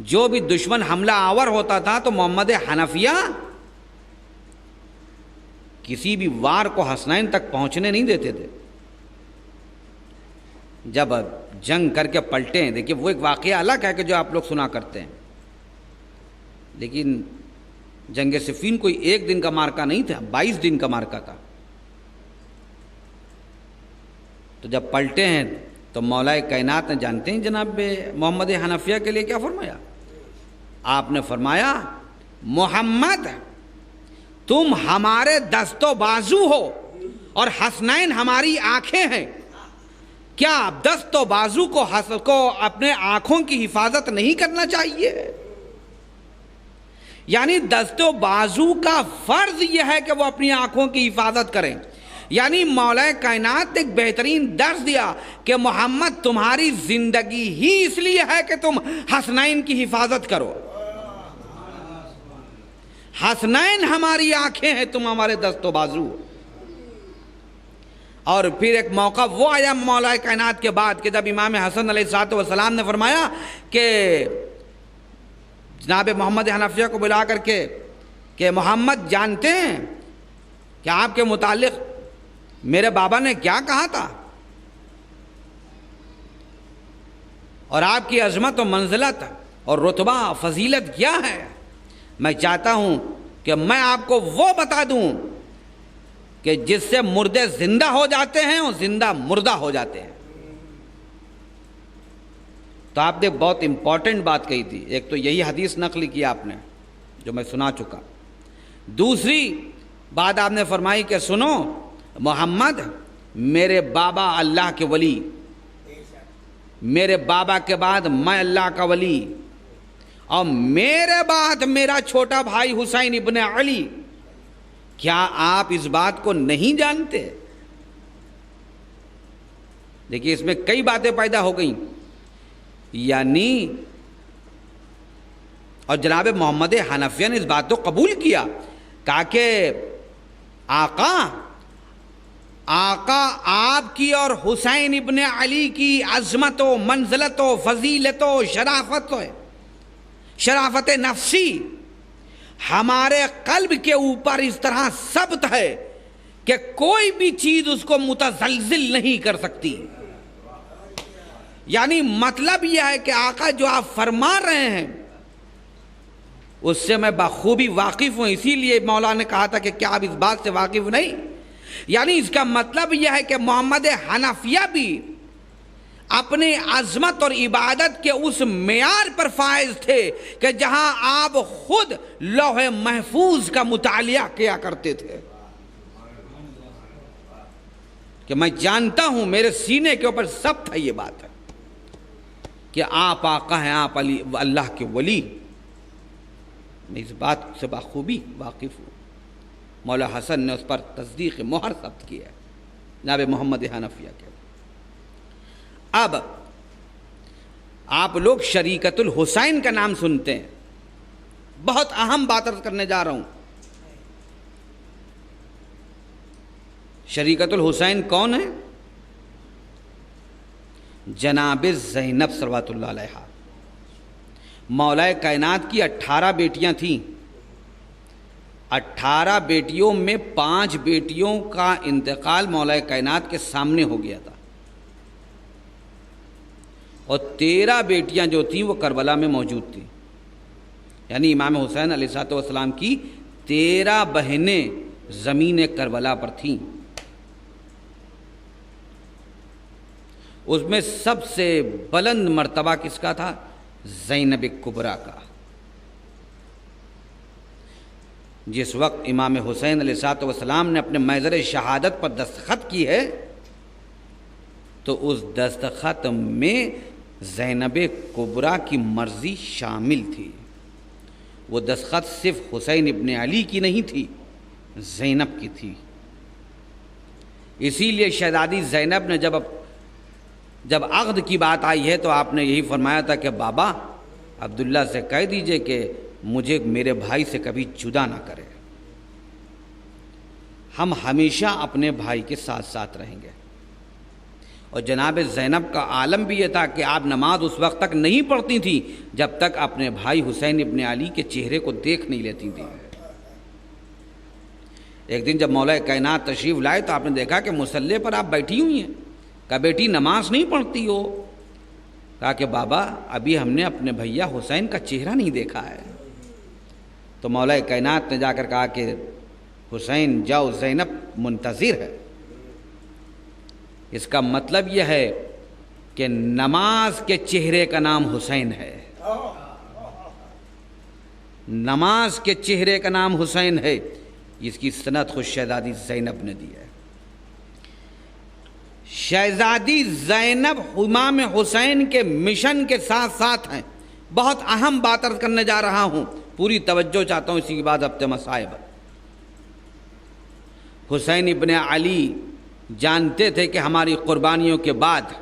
جو بھی دشمن حملہ آور ہوتا تھا تو محمد حنفیہ کسی بھی وار کو حسنین تک پہنچنے نہیں دیتے تھے. جب جنگ کر کے پلٹے ہیں، دیکھیے وہ ایک واقعہ الگ ہے کہ جو آپ لوگ سنا کرتے ہیں، لیکن جنگ صفین کوئی ایک دن کا مارکا نہیں تھا، 22 دن کا مارکا تھا. تو جب پلٹے ہیں تو مولا کائنات نے، جانتے ہیں جناب محمد حنفیہ کے لیے کیا فرمایا؟ آپ نے فرمایا، محمد تم ہمارے دست و بازو ہو اور حسنین ہماری آنکھیں ہیں. کیا دست و بازو کو اپنے آنکھوں کی حفاظت نہیں کرنا چاہیے؟ یعنی دست و بازو کا فرض یہ ہے کہ وہ اپنی آنکھوں کی حفاظت کریں. یعنی مولا کائنات نے ایک بہترین درس دیا کہ محمد تمہاری زندگی ہی اس لیے ہے کہ تم حسنین کی حفاظت کرو. حسنین ہماری آنکھیں ہیں، تم ہمارے دست و بازو. اور پھر ایک موقع وہ آیا مولا کائنات کے بعد کہ جب امام حسن علیہ السلام نے فرمایا کہ جناب محمد حنفیہ کو بلا کر کے کہ محمد جانتے ہیں کہ آپ کے متعلق میرے بابا نے کیا کہا تھا، اور آپ کی عظمت و منزلت اور رتبہ فضیلت کیا ہے؟ میں چاہتا ہوں کہ میں آپ کو وہ بتا دوں کہ جس سے مردے زندہ ہو جاتے ہیں اور زندہ مردہ ہو جاتے ہیں. تو آپ نے بہت امپورٹنٹ بات کہی تھی. ایک تو یہی حدیث نقل کی آپ نے جو میں سنا چکا. دوسری بات آپ نے فرمائی کہ سنو محمد میرے بابا اللہ کے ولی، میرے بابا کے بعد میں اللہ کا ولی، اور میرے بعد میرا چھوٹا بھائی حسین ابن علی۔ کیا آپ اس بات کو نہیں جانتے؟ دیکھیے اس میں کئی باتیں پیدا ہو گئیں، یعنی اور جناب محمد حنفیہ نے اس بات کو قبول کیا، کہا کہ آقا آپ کی اور حسین ابن علی کی عظمت و منزلت و فضیلت و شرافت نفسی ہمارے قلب کے اوپر اس طرح ثبت ہے کہ کوئی بھی چیز اس کو متزلزل نہیں کر سکتی۔ یعنی مطلب یہ ہے کہ آقا جو آپ فرما رہے ہیں اس سے میں بخوبی واقف ہوں، اسی لیے مولا نے کہا تھا کہ کیا آپ اس بات سے واقف نہیں؟ یعنی اس کا مطلب یہ ہے کہ محمد حنفیہ بھی اپنی عظمت اور عبادت کے اس معیار پر فائز تھے کہ جہاں آپ خود لوح محفوظ کا مطالعہ کیا کرتے تھے، کہ میں جانتا ہوں میرے سینے کے اوپر ثبت ہے یہ بات ہے کہ آپ آقا ہیں، آپ اللہ کے ولی۔ میں اس بات سے بخوبی واقف ہوں۔ مولا حسن نے اس پر تصدیق مہر ثبت کی ہے جناب محمد حنفیہ کے۔ اب آپ لوگ شریکت الحسین کا نام سنتے ہیں، بہت اہم بات عرض کرنے جا رہا ہوں۔ شریکت الحسین کون ہے؟ جناب زینب صلوات اللہ علیہا۔ مولا کائنات کی 18 بیٹیاں تھیں، 18 بیٹیوں میں 5 بیٹیوں کا انتقال مولا کائنات کے سامنے ہو گیا تھا، اور 13 بیٹیاں جو تھیں وہ کربلا میں موجود تھیں۔ یعنی امام حسین علیہ السلام کی 13 بہنیں زمین کربلا پر تھیں۔ اس میں سب سے بلند مرتبہ کس کا تھا؟ زینب کبریٰ کا۔ جس وقت امام حسین علیہ السلام نے اپنے محضر شہادت پر دستخط کی ہے تو اس دستخط میں زینب کبریٰ کی مرضی شامل تھی۔ وہ دستخط صرف حسین ابن علی کی نہیں تھی، زینب کی تھی۔ اسی لیے شہزادی زینب نے جب عقد کی بات آئی ہے تو آپ نے یہی فرمایا تھا کہ بابا عبداللہ سے کہہ دیجئے کہ مجھے میرے بھائی سے کبھی جدا نہ کرے، ہم ہمیشہ اپنے بھائی کے ساتھ ساتھ رہیں گے۔ اور جناب زینب کا عالم بھی یہ تھا کہ آپ نماز اس وقت تک نہیں پڑھتی تھیں جب تک اپنے بھائی حسین ابن علی کے چہرے کو دیکھ نہیں لیتی تھیں۔ ایک دن جب مولا کائنات تشریف لائے تو آپ نے دیکھا کہ مصلی پر آپ بیٹھی ہوئی ہیں۔ کہا بیٹی نماز نہیں پڑھتی ہو؟ کہا کہ بابا ابھی ہم نے اپنے بھیا حسین کا چہرہ نہیں دیکھا ہے۔ تو مولا کائنات نے جا کر کہا کہ حسین جاؤ، زینب منتظر ہے۔ اس کا مطلب یہ ہے کہ نماز کے چہرے کا نام حسین ہے، نماز کے چہرے کا نام حسین ہے۔ اس کی سند خود شہزادی زینب نے دی ہے۔ شہزادی زینب امام حسین کے مشن کے ساتھ ساتھ ہیں۔ بہت اہم بات عرض کرنے جا رہا ہوں، پوری توجہ چاہتا ہوں، اسی کے بعد ہفتے مصائب۔ حسین ابن علی جانتے تھے کہ ہماری قربانیوں کے بعد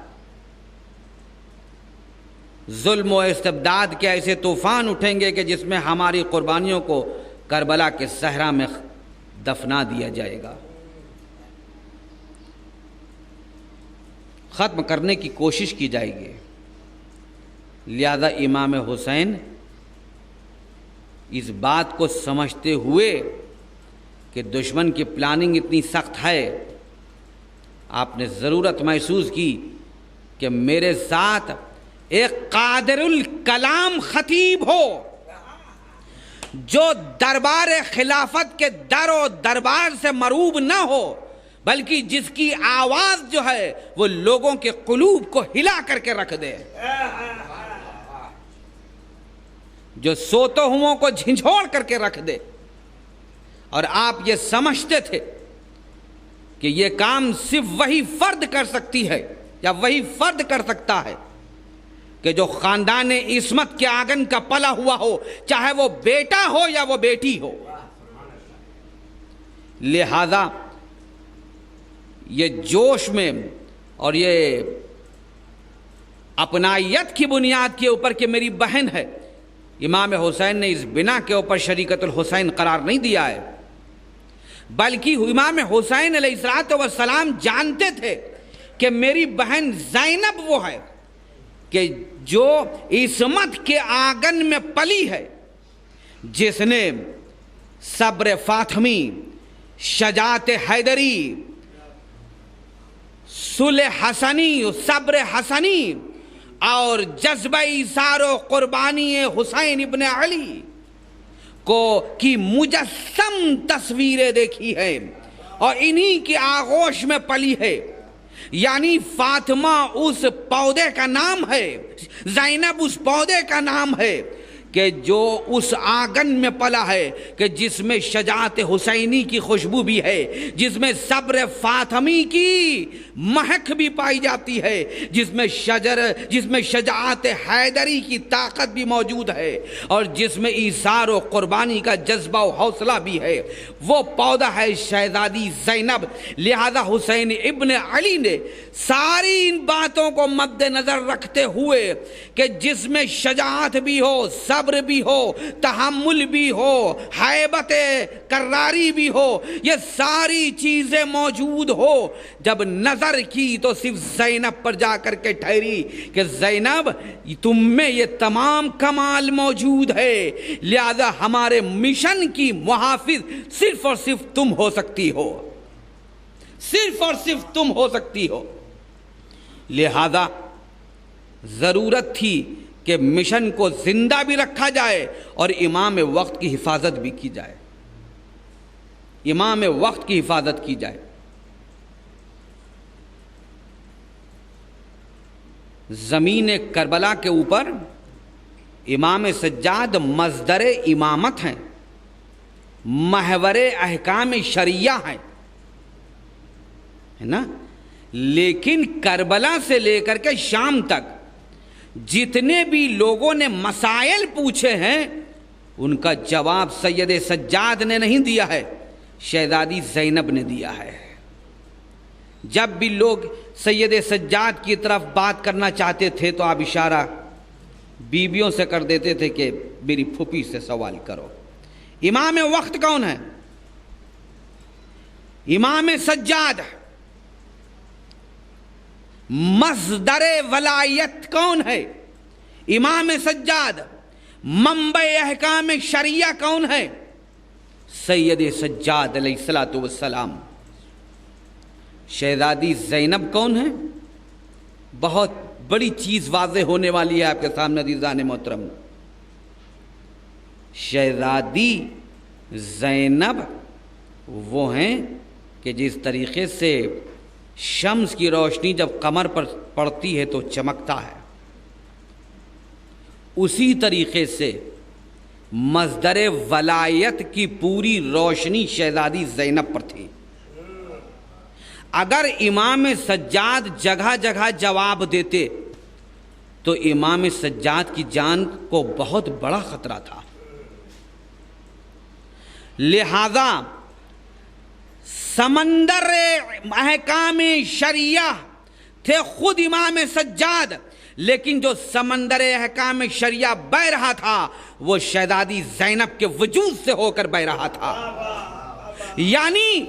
ظلم و استبداد کے ایسے طوفان اٹھیں گے کہ جس میں ہماری قربانیوں کو کربلا کے صحرا میں دفنا دیا جائے گا، ختم کرنے کی کوشش کی جائے گی۔ لہذا امام حسین اس بات کو سمجھتے ہوئے کہ دشمن کی پلاننگ اتنی سخت ہے، آپ نے ضرورت محسوس کی کہ میرے ساتھ ایک قادر الکلام خطیب ہو جو دربار خلافت کے در و دربار سے مروب نہ ہو، بلکہ جس کی آواز جو ہے وہ لوگوں کے قلوب کو ہلا کر کے رکھ دے، جو سوتے ہوں کو جھنجھوڑ کر کے رکھ دے۔ اور آپ یہ سمجھتے تھے کہ یہ کام صرف وہی فرد کر سکتی ہے یا وہی فرد کر سکتا ہے کہ جو خاندان عصمت کے آنگن کا پلا ہوا ہو، چاہے وہ بیٹا ہو یا وہ بیٹی ہو۔ لہذا یہ جوش میں اور یہ اپنائیت کی بنیاد کے اوپر کہ میری بہن ہے، امام حسین نے اس بنا کے اوپر شریکت الحسین قرار نہیں دیا ہے، بلکہ امام حسین علیہ السلام جانتے تھے کہ میری بہن زینب وہ ہے کہ جو عصمت کے آنگن میں پلی ہے، جس نے صبر فاطمی، شجاعت حیدری، صلح حسنی، صبر حسنی اور جذبہ ایثار و قربانی حسین ابن علی کی مجسم تصویریں دیکھی ہے اور انہی کی آغوش میں پلی ہے۔ یعنی فاطمہ اس پودے کا نام ہے، زینب اس پودے کا نام ہے کہ جو اس آنگن میں پلا ہے کہ جس میں شجاعت حسینی کی خوشبو بھی ہے، جس میں صبر فاطمی کی مہک بھی پائی جاتی ہے، جس میں شجاعت حیدری کی طاقت بھی موجود ہے اور جس میں ایثار و قربانی کا جذبہ و حوصلہ بھی ہے، وہ پودا ہے شہزادی زینب۔ لہذا حسین ابن علی نے ساری ان باتوں کو مد نظر رکھتے ہوئے کہ جس میں شجاعت بھی ہو، صبر بھی ہو، تحمل بھی ہو، ہیبت کراری بھی ہو، یہ ساری چیزیں موجود ہو، جب نظر کی تو صرف زینب پر جا کر کے ٹھہری کہ زینب تم میں یہ تمام کمال موجود ہے، لہذا ہمارے مشن کی محافظ صرف اور صرف تم ہو سکتی ہو، صرف اور صرف تم ہو سکتی ہو۔ لہذا ضرورت تھی کہ مشن کو زندہ بھی رکھا جائے اور امام وقت کی حفاظت بھی کی جائے، امام وقت کی حفاظت کی جائے۔ زمین کربلا کے اوپر امام سجاد مصدر امامت ہیں، محور احکام شریعہ ہیں، ہے نا؟ لیکن کربلا سے لے کر کے شام تک جتنے بھی لوگوں نے مسائل پوچھے ہیں ان کا جواب سید سجاد نے نہیں دیا ہے، شہزادی زینب نے دیا ہے۔ جب بھی لوگ سید سجاد کی طرف بات کرنا چاہتے تھے تو آپ اشارہ بیویوں سے کر دیتے تھے کہ میری پھوپھی سے سوال کرو۔ امام وقت کون ہے؟ امام سجاد۔ مصدر ولایت کون ہے؟ امام سجاد۔ منبع احکام شریعہ کون ہے؟ سید سجاد علیہ السلام۔ شہزادی زینب کون ہے؟ بہت بڑی چیز واضح ہونے والی ہے آپ کے سامنے عزیزان محترم۔ شہزادی زینب وہ ہیں کہ جس طریقے سے شمس کی روشنی جب قمر پر پڑتی ہے تو چمکتا ہے، اسی طریقے سے مصدر ولایت کی پوری روشنی شہزادی زینب پر تھی۔ اگر امام سجاد جگہ جگہ جواب دیتے تو امام سجاد کی جان کو بہت بڑا خطرہ تھا۔ لہذا سمندر احکام شریعہ تھے خود امام سجاد، لیکن جو سمندر احکام شریعہ بہہ رہا تھا وہ شہزادی زینب کے وجود سے ہو کر بہہ رہا تھا۔ یعنی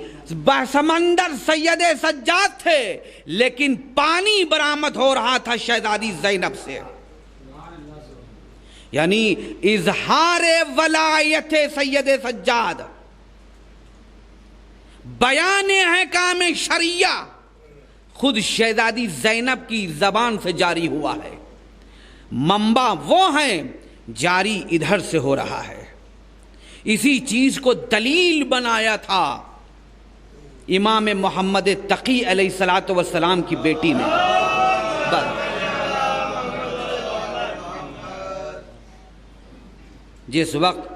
سمندر سید سجاد تھے لیکن پانی برآمد ہو رہا تھا شہزادی زینب سے۔ یعنی اظہار ولایت سید سجاد، بیان احکام شریعہ خود شہزادی زینب کی زبان سے جاری ہوا ہے۔ منبع وہ ہیں، جاری ادھر سے ہو رہا ہے۔ اسی چیز کو دلیل بنایا تھا امام محمد تقی علیہ السلام کی بیٹی نے۔ جس وقت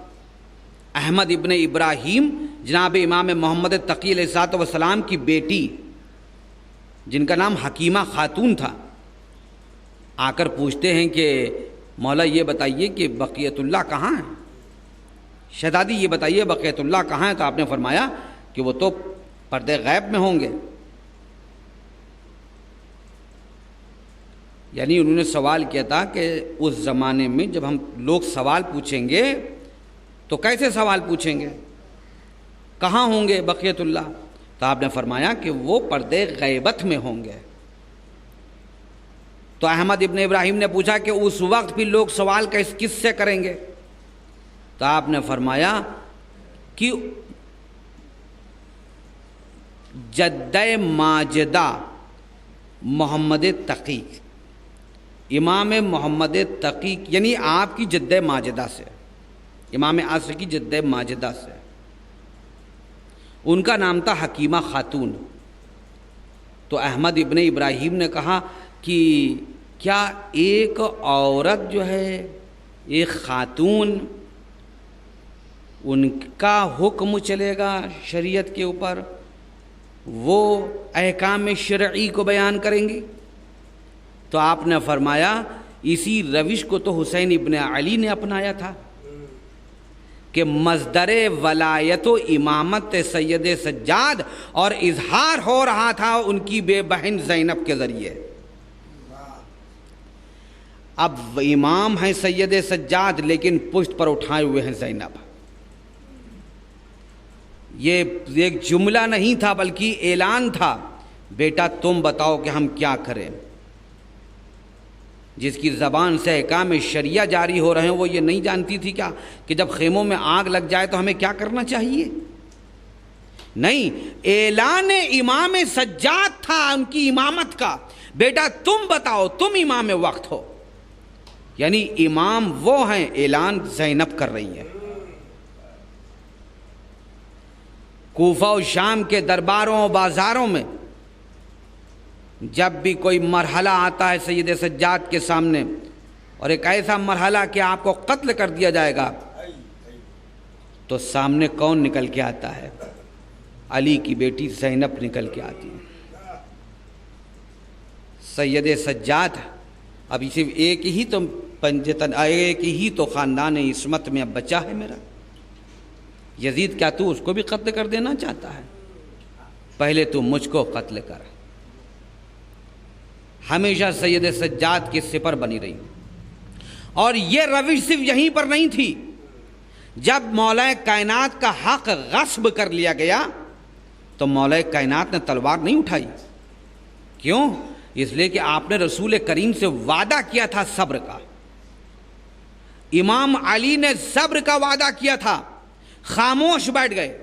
احمد ابن ابراہیم جناب امام محمد تقی علیہ الصلوۃ والسلام کی بیٹی جن کا نام حکیمہ خاتون تھا آ کر پوچھتے ہیں کہ مولا یہ بتائیے کہ بقیت اللہ کہاں ہے، شہزادی یہ بتائیے بقیت اللہ کہاں ہے؟ تو آپ نے فرمایا کہ وہ تو پردے غیب میں ہوں گے. یعنی انہوں نے سوال کیا تھا کہ اس زمانے میں جب ہم لوگ سوال پوچھیں گے تو کیسے سوال پوچھیں گے، کہاں ہوں گے بقیت اللہ؟ تو آپ نے فرمایا کہ وہ پردے غیبت میں ہوں گے. تو احمد ابن ابراہیم نے پوچھا کہ اس وقت بھی لوگ سوال کس سے کریں گے؟ تو آپ نے فرمایا کہ جدہ ماجدہ محمد تقی، امام محمد تقی یعنی آپ کی جدہ ماجدہ سے، امام عصر کی جدہ ماجدہ سے، ان کا نام تھا حکیمہ خاتون. تو احمد ابن ابراہیم نے کہا کہ کیا ایک عورت جو ہے، ایک خاتون، ان کا حکم چلے گا شریعت کے اوپر، وہ احکام شرعی کو بیان کریں گی؟ تو آپ نے فرمایا اسی روش کو تو حسین ابن علی نے اپنایا تھا کہ مصدر ولایت و امامت سید سجاد اور اظہار ہو رہا تھا ان کی بے بہن زینب کے ذریعے. اب امام ہیں سید سجاد لیکن پشت پر اٹھائے ہوئے ہیں زینب. یہ ایک جملہ نہیں تھا بلکہ اعلان تھا، بیٹا تم بتاؤ کہ ہم کیا کریں. جس کی زبان سے احکام شریعہ جاری ہو رہے ہیں وہ یہ نہیں جانتی تھی کیا کہ جب خیموں میں آگ لگ جائے تو ہمیں کیا کرنا چاہیے؟ نہیں، اعلان امام سجاد تھا ان کی امامت کا، بیٹا تم بتاؤ، تم امام وقت ہو. یعنی امام وہ ہیں، اعلان زینب کر رہی ہیں. کوفہ و شام کے درباروں و بازاروں میں جب بھی کوئی مرحلہ آتا ہے سید سجاد کے سامنے، اور ایک ایسا مرحلہ کہ آپ کو قتل کر دیا جائے گا، تو سامنے کون نکل کے آتا ہے؟ علی کی بیٹی زینب نکل کے آتی ہے. سید سجاد اب صرف ایک ہی تو خاندان عصمت میں اب بچا ہے میرا. یزید کیا تو اس کو بھی قتل کر دینا چاہتا ہے؟ پہلے تو مجھ کو قتل کر. ہمیشہ سید سجاد کی سپر بنی رہی. اور یہ روش صرف یہیں پر نہیں تھی. جب مولا کائنات کا حق غصب کر لیا گیا تو مولا کائنات نے تلوار نہیں اٹھائی. کیوں؟ اس لیے کہ آپ نے رسول کریم سے وعدہ کیا تھا صبر کا. امام علی نے صبر کا وعدہ کیا تھا، خاموش بیٹھ گئے.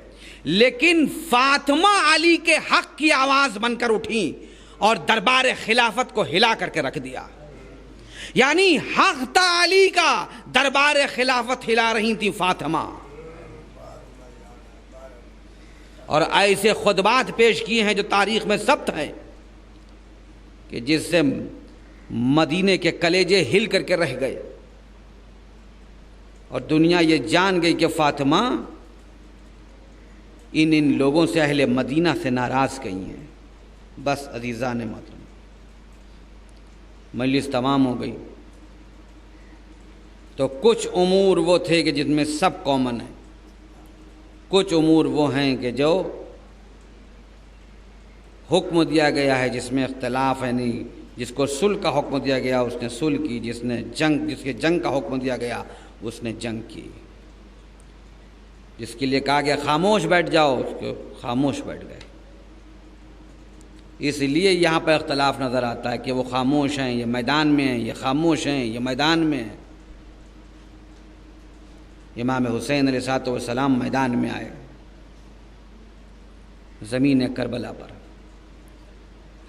لیکن فاطمہ علی کے حق کی آواز بن کر اٹھیں اور دربار خلافت کو ہلا کر کے رکھ دیا. یعنی حق تھا علی کا، دربار خلافت ہلا رہی تھی فاطمہ. اور ایسے خطبات پیش کیے ہیں جو تاریخ میں ثبت ہیں کہ جس سے مدینے کے کلیجے ہل کر کے رہ گئے اور دنیا یہ جان گئی کہ فاطمہ ان لوگوں سے اہل مدینہ سے ناراض گئی ہیں. بس عزیزان محترم، مجلس تمام ہو گئی. تو کچھ امور وہ تھے کہ جن میں سب کامن ہیں، کچھ امور وہ ہیں کہ جو حکم دیا گیا ہے جس میں اختلاف ہے نہیں. جس کو صلح کا حکم دیا گیا اس نے صلح کی، جس کے جنگ کا حکم دیا گیا اس نے جنگ کی. جس کے لیے کہا گیا خاموش بیٹھ جاؤ اس کو خاموش بیٹھ گئے. اس لیے یہاں پر اختلاف نظر آتا ہے کہ وہ خاموش ہیں، یہ میدان میں ہیں، یہ خاموش ہیں، یہ میدان میں ہیں. امام حسین علیہ الصلوۃ والسلام میدان میں آئے، زمین کربلا پر.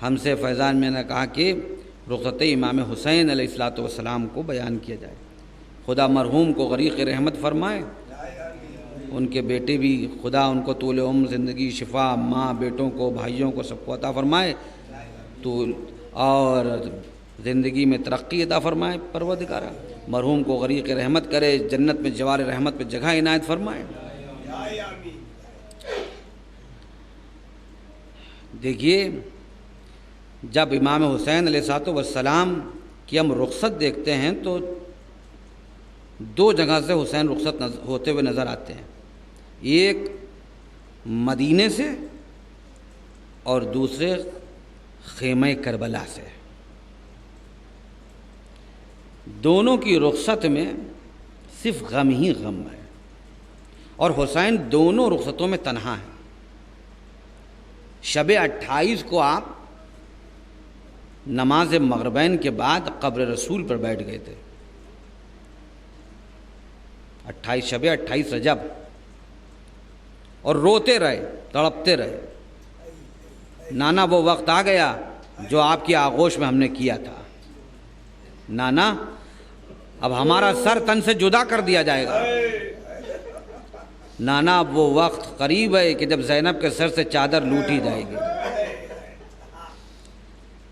ہم سے فیضان میں نے کہا کہ رخصت امام حسین علیہ الصلوۃ والسلام کو بیان کیا جائے. خدا مرحوم کو غریق رحمت فرمائے، ان کے بیٹے بھی خدا ان کو طول عمر، زندگی، شفا، ماں بیٹوں کو، بھائیوں کو، سب کو عطا فرمائے، اور زندگی میں ترقی عطا فرمائے. پروردگارہ مرحوم کو غریق رحمت کرے، جنت میں جوار رحمت پہ جگہ عنایت فرمائے. دیکھیے جب امام حسین علیہ السلام کی ہم رخصت دیکھتے ہیں تو دو جگہ سے حسین رخصت ہوتے ہوئے نظر آتے ہیں، ایک مدینے سے اور دوسرے خیمہ کربلا سے۔ دونوں کی رخصت میں صرف غم ہی غم ہے، اور حسین دونوں رخصتوں میں تنہا ہے۔ شب 28 کو آپ نماز مغربین کے بعد قبر رسول پر بیٹھ گئے تھے، 28 رجب، اور روتے رہے، تڑپتے رہے۔ نانا وہ وقت آ گیا جو آپ کی آغوش میں ہم نے کیا تھا، نانا اب ہمارا سر تن سے جدا کر دیا جائے گا، نانا اب وہ وقت قریب ہے کہ جب زینب کے سر سے چادر لوٹی جائے گی،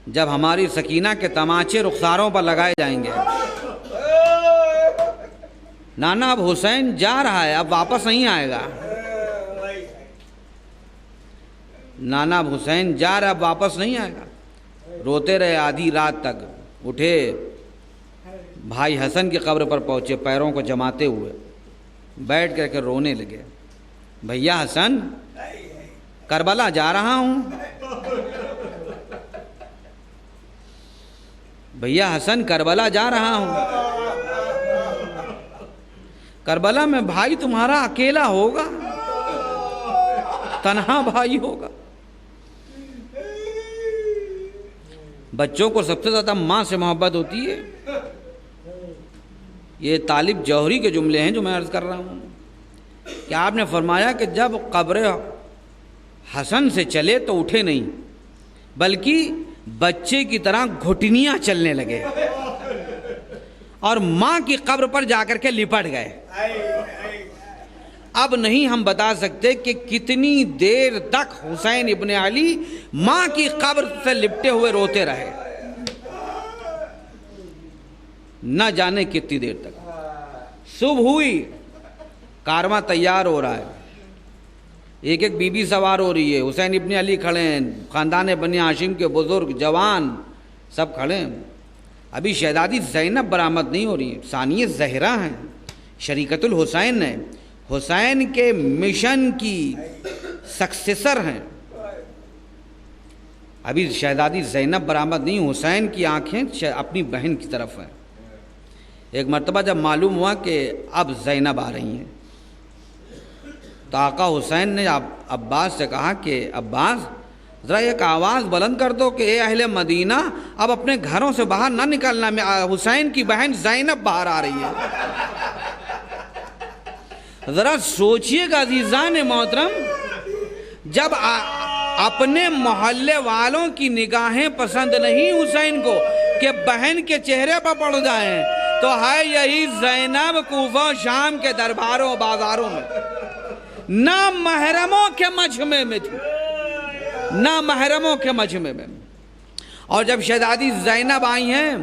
جب ہماری سکینہ کے تماچے رخساروں پر لگائے جائیں گے۔ نانا اب حسین جا رہا ہے، اب واپس نہیں آئے گا، نانا اب حسین جا رہا ہے، اب واپس نہیں آئے گا۔ روتے رہے آدھی رات تک، اٹھے بھائی حسن کی قبر پر پہنچے، پیروں کو جماتے ہوئے بیٹھ کر کے رونے لگے، بھیا حسن کربلا جا رہا ہوں، بھیا حسن کربلا جا رہا ہوں، کربلا میں بھائی تمہارا اکیلا ہوگا، تنہا بھائی ہوگا۔ بچوں کو سب سے زیادہ ماں سے محبت ہوتی ہے۔ یہ طالب جوہری کے جملے ہیں جو میں عرض کر رہا ہوں کہ آپ نے فرمایا کہ جب قبر حسن سے چلے تو اٹھے نہیں، بلکہ بچے کی طرح گھٹنیاں چلنے لگے اور ماں کی قبر پر جا کر کے لپٹ گئے۔ اب نہیں ہم بتا سکتے کہ کتنی دیر تک حسین ابن علی ماں کی قبر سے لپٹے ہوئے روتے رہے، نہ جانے کتنی دیر تک۔ صبح ہوئی، کارواں تیار ہو رہا ہے، ایک ایک بی بی سوار ہو رہی ہے، حسین ابن علی کھڑے ہیں، خاندان بنی ہاشم کے بزرگ جوان سب کھڑے ہیں۔ ابھی شہزادی زینب برآمد نہیں ہو رہی، ثانیہ زہرا ہیں، شریکت الحسین ہیں، حسین کے مشن کی سکسیسر ہیں۔ ابھی شہزادی زینب برآمد نہیں، حسین کی آنکھیں اپنی بہن کی طرف ہیں۔ ایک مرتبہ جب معلوم ہوا کہ اب زینب آ رہی ہیں تو آقا حسین نے عباس سے کہا کہ عباس ذرا ایک آواز بلند کر دو کہ اے اہل مدینہ اب اپنے گھروں سے باہر نہ نکلنا، حسین کی بہن زینب باہر آ رہی ہے۔ ذرا سوچئے گا عزیزان محترم، جب اپنے محلے والوں کی نگاہیں پسند نہیں حسین کو کہ بہن کے چہرے پر پڑ جائیں، تو ہے یہی زینب کوفہ شام کے درباروں بازاروں میں نامحرموں کے مجمع میں تھی، نامحرموں کے مجمع میں۔ اور جب شہزادی زینب آئی ہیں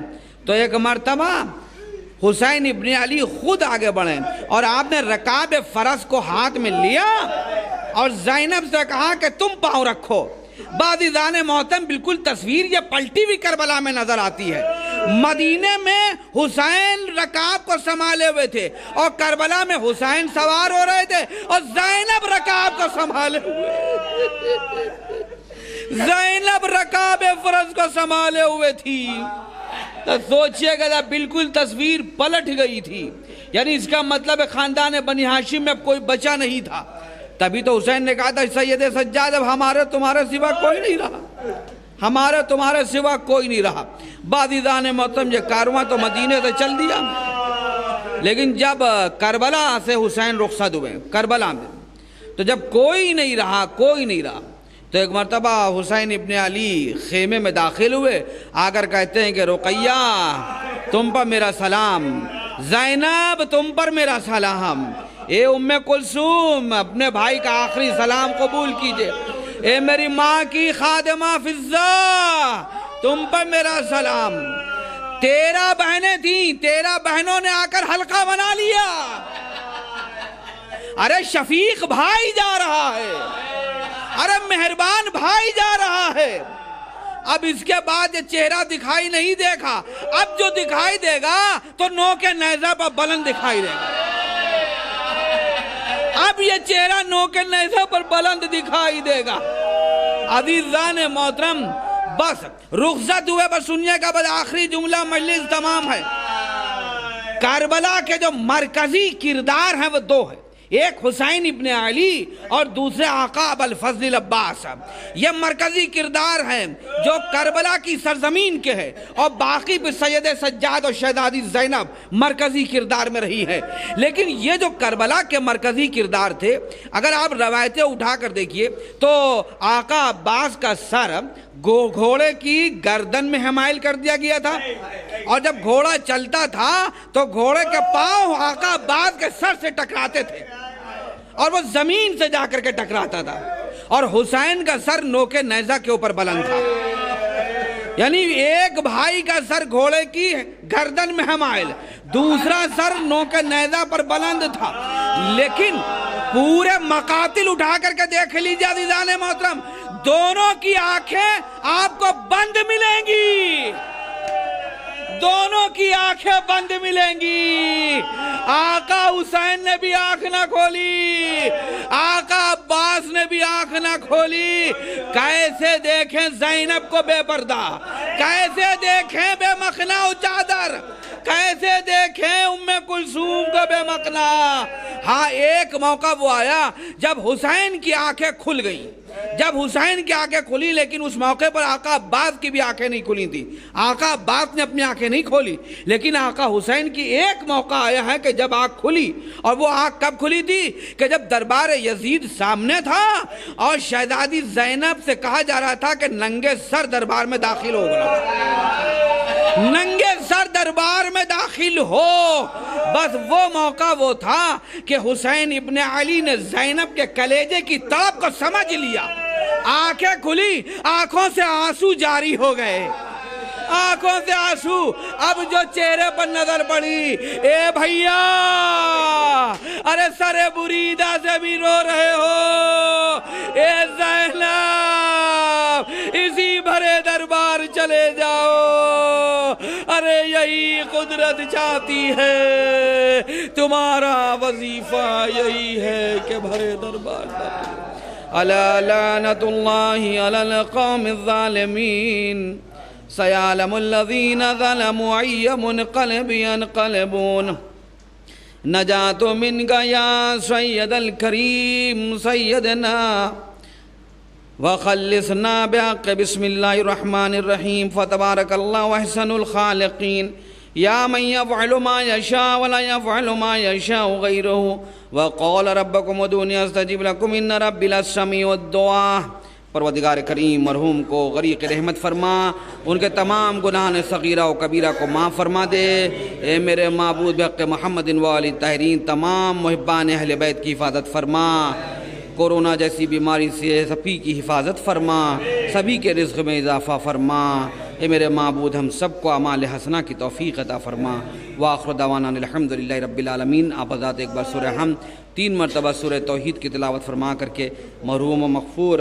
تو ایک مرتبہ حسین ابن علی خود آگے بڑھیں اور آپ نے رکاب فرس کو ہاتھ میں لیا اور زینب سے کہا کہ تم پاؤں رکھو۔ بعضیزان محترم بالکل تصویر یہ پلٹی ہوئی کربلا میں نظر آتی ہے۔ مدینے میں حسین رکاب کو سنبھالے ہوئے تھے اور کربلا میں حسین سوار ہو رہے تھے اور زینب رکاب کو سنبھالے ہوئے، زینب رکاب فرس کو سنبھالے ہوئے تھی۔ تو سوچئے گا بالکل تصویر پلٹ گئی تھی، یعنی اس کا مطلب ہے خاندان بنی ہاشم میں اب کوئی بچا نہیں تھا۔ تبھی تو حسین نے کہا تھا سید سجاد اب ہمارے تمہارے سوا کوئی نہیں رہا، ہمارے تمہارے سوا کوئی نہیں رہا۔ بعضیزان محترم یہ کارواں تو مدینے سے چل دیا، لیکن جب کربلا سے حسین رخصت ہوئے، کربلا میں تو جب کوئی نہیں رہا تو ایک مرتبہ حسین ابن علی خیمے میں داخل ہوئے، آ کر کہتے ہیں کہ رقیہ تم پر میرا سلام، زینب تم پر میرا سلام، اے ام کلثوم اپنے بھائی کا آخری سلام قبول کیجئے، اے میری ماں کی خادمہ فضہ تم پر میرا سلام۔ 13 بہنیں تھیں، 13 بہنوں نے آ کر حلقہ بنا لیا۔ ارے شفیق بھائی جا رہا ہے، ارے مہربان بھائی جا رہا ہے، اب اس کے بعد یہ چہرہ دکھائی نہیں دیکھا، اب جو دکھائی دے گا تو نوک نیزہ پر بلند دکھائی دے گا، اب یہ چہرہ نوک نیزہ پر بلند دکھائی دے گا۔ عزیزان محترم، بس رخصت ہوئے، بس سنیے کا بعد آخری جملہ مجلس تمام ہے۔ کربلا کے جو مرکزی کردار ہیں وہ دو ہیں، ایک حسین ابن علی اور دوسرے آقا ابوالفضل العباس۔ یہ مرکزی کردار ہیں جو کربلا کی سرزمین کے ہیں، اور باقی پھر سید سجاد اور شہزادی زینب مرکزی کردار میں رہی ہے۔ لیکن یہ جو کربلا کے مرکزی کردار تھے، اگر آپ روایتیں اٹھا کر دیکھیے تو آقا عباس کا سر گھوڑے کی گردن میں حمائل کر دیا گیا تھا، اور جب گھوڑا چلتا تھا تو گھوڑے کے پاؤں آقا عباس کے سر سے ٹکراتے تھے اور وہ زمین سے جا کر کے ٹکراتا تھا، اور حسین کا سر نوک نیزہ کے اوپر بلند تھا، یعنی ایک بھائی کا سر گھوڑے کی گردن میں حمائل، دوسرا سر نوک نیزہ پر بلند تھا۔ لیکن پورے مقاتل اٹھا کر کے دیکھ لیجیے عزیزان محترم، دونوں کی آنکھیں آپ کو بند ملیں گی، دونوں کی آنکھیں بند ملیں گی۔ آقا حسین نے بھی آنکھ نہ کھولی، آقا عباس نے بھی آنکھ نہ کھولی۔ کیسے دیکھیں زینب کو بے پردہ، کیسے دیکھیں بے مخنہ و چادر، کیسے دیکھیں ام کلثوم کو بے مخنہ۔ ہاں ایک موقع وہ آیا جب حسین کی آنکھیں کھل گئیں، جب حسین کی آنکھیں کھلی، لیکن اس موقع پر آقا عباس کی بھی آنکھیں نہیں کھلی تھی۔ آقا عباس نے اپنی آنکھیں نہیں کھولی، لیکن آقا حسین کی ایک موقع آیا ہے کہ جب آنکھ کھلی، اور وہ آنکھ کب کھلی تھی کہ جب دربار یزید سامنے تھا اور شہزادی زینب سے کہا جا رہا تھا کہ ننگے سر دربار میں داخل ہو گیا، ننگے سر دربار میں داخل ہو۔ بس وہ موقع وہ تھا کہ حسین ابن علی نے زینب کے کلیجے کی تڑپ کو سمجھ لیا، آنکھیں کھلی، آنکھوں سے آنسو جاری ہو گئے، آنکھوں سے آنسو۔ اب جو چہرے پر نظر پڑی، اے بھیا، ارے سر بریدہ سے بھی رو رہے ہو، اے زینب، اسی بھرے دربار چلے جاؤ، ارے یہی قدرت چاہتی ہے، تمہارا وظیفہ یہی ہے کہ بھرے دربار چلے۔ الا لعنت اللہ علی القوم الظالمین، سیعلم الذین ظلموا ای منقلب ینقلبون۔ نجات منک یا سید الکریم سیدنا، وخلصنا بحق بسم اللہ الرحمن الرحیم، فتبارک اللہ احسن الخالقین، یا من یفعل ما یشاء ولا یفعل ما یشاء غیرہ، وقال ربکم ادعونی استجب لکم ان ربی للسمیع الدعاء۔ پروردگار کریم مرحوم کو غریق رحمت فرما، ان کے تمام گناہ صغیرہ و کبیرہ کو معاف فرما دے۔ اے میرے معبود بحق محمد والی طاہرین تمام محبان اہل بیت کی حفاظت فرما، کورونا جیسی بیماری سے سبھی کی حفاظت فرما، سبھی کے رزق میں اضافہ فرما۔ اے میرے معبود ہم سب کو اعمال حسنہ کی توفیق عطا فرما۔ وآخر دعوانا الحمدللہ رب العالمین۔ آپ حضرات ایک بار سورہ حمد 3 مرتبہ سورہ توحید کی تلاوت فرما کر کے مرحوم و مغفور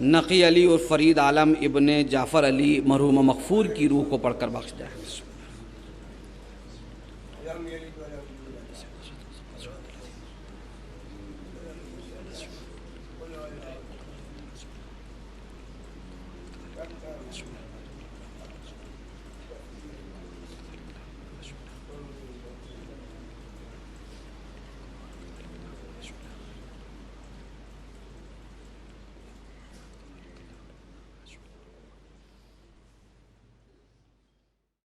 نقی علی اور فرید عالم ابن جعفر علی مرحوم و مغفور کی روح کو پڑھ کر بخش جائے۔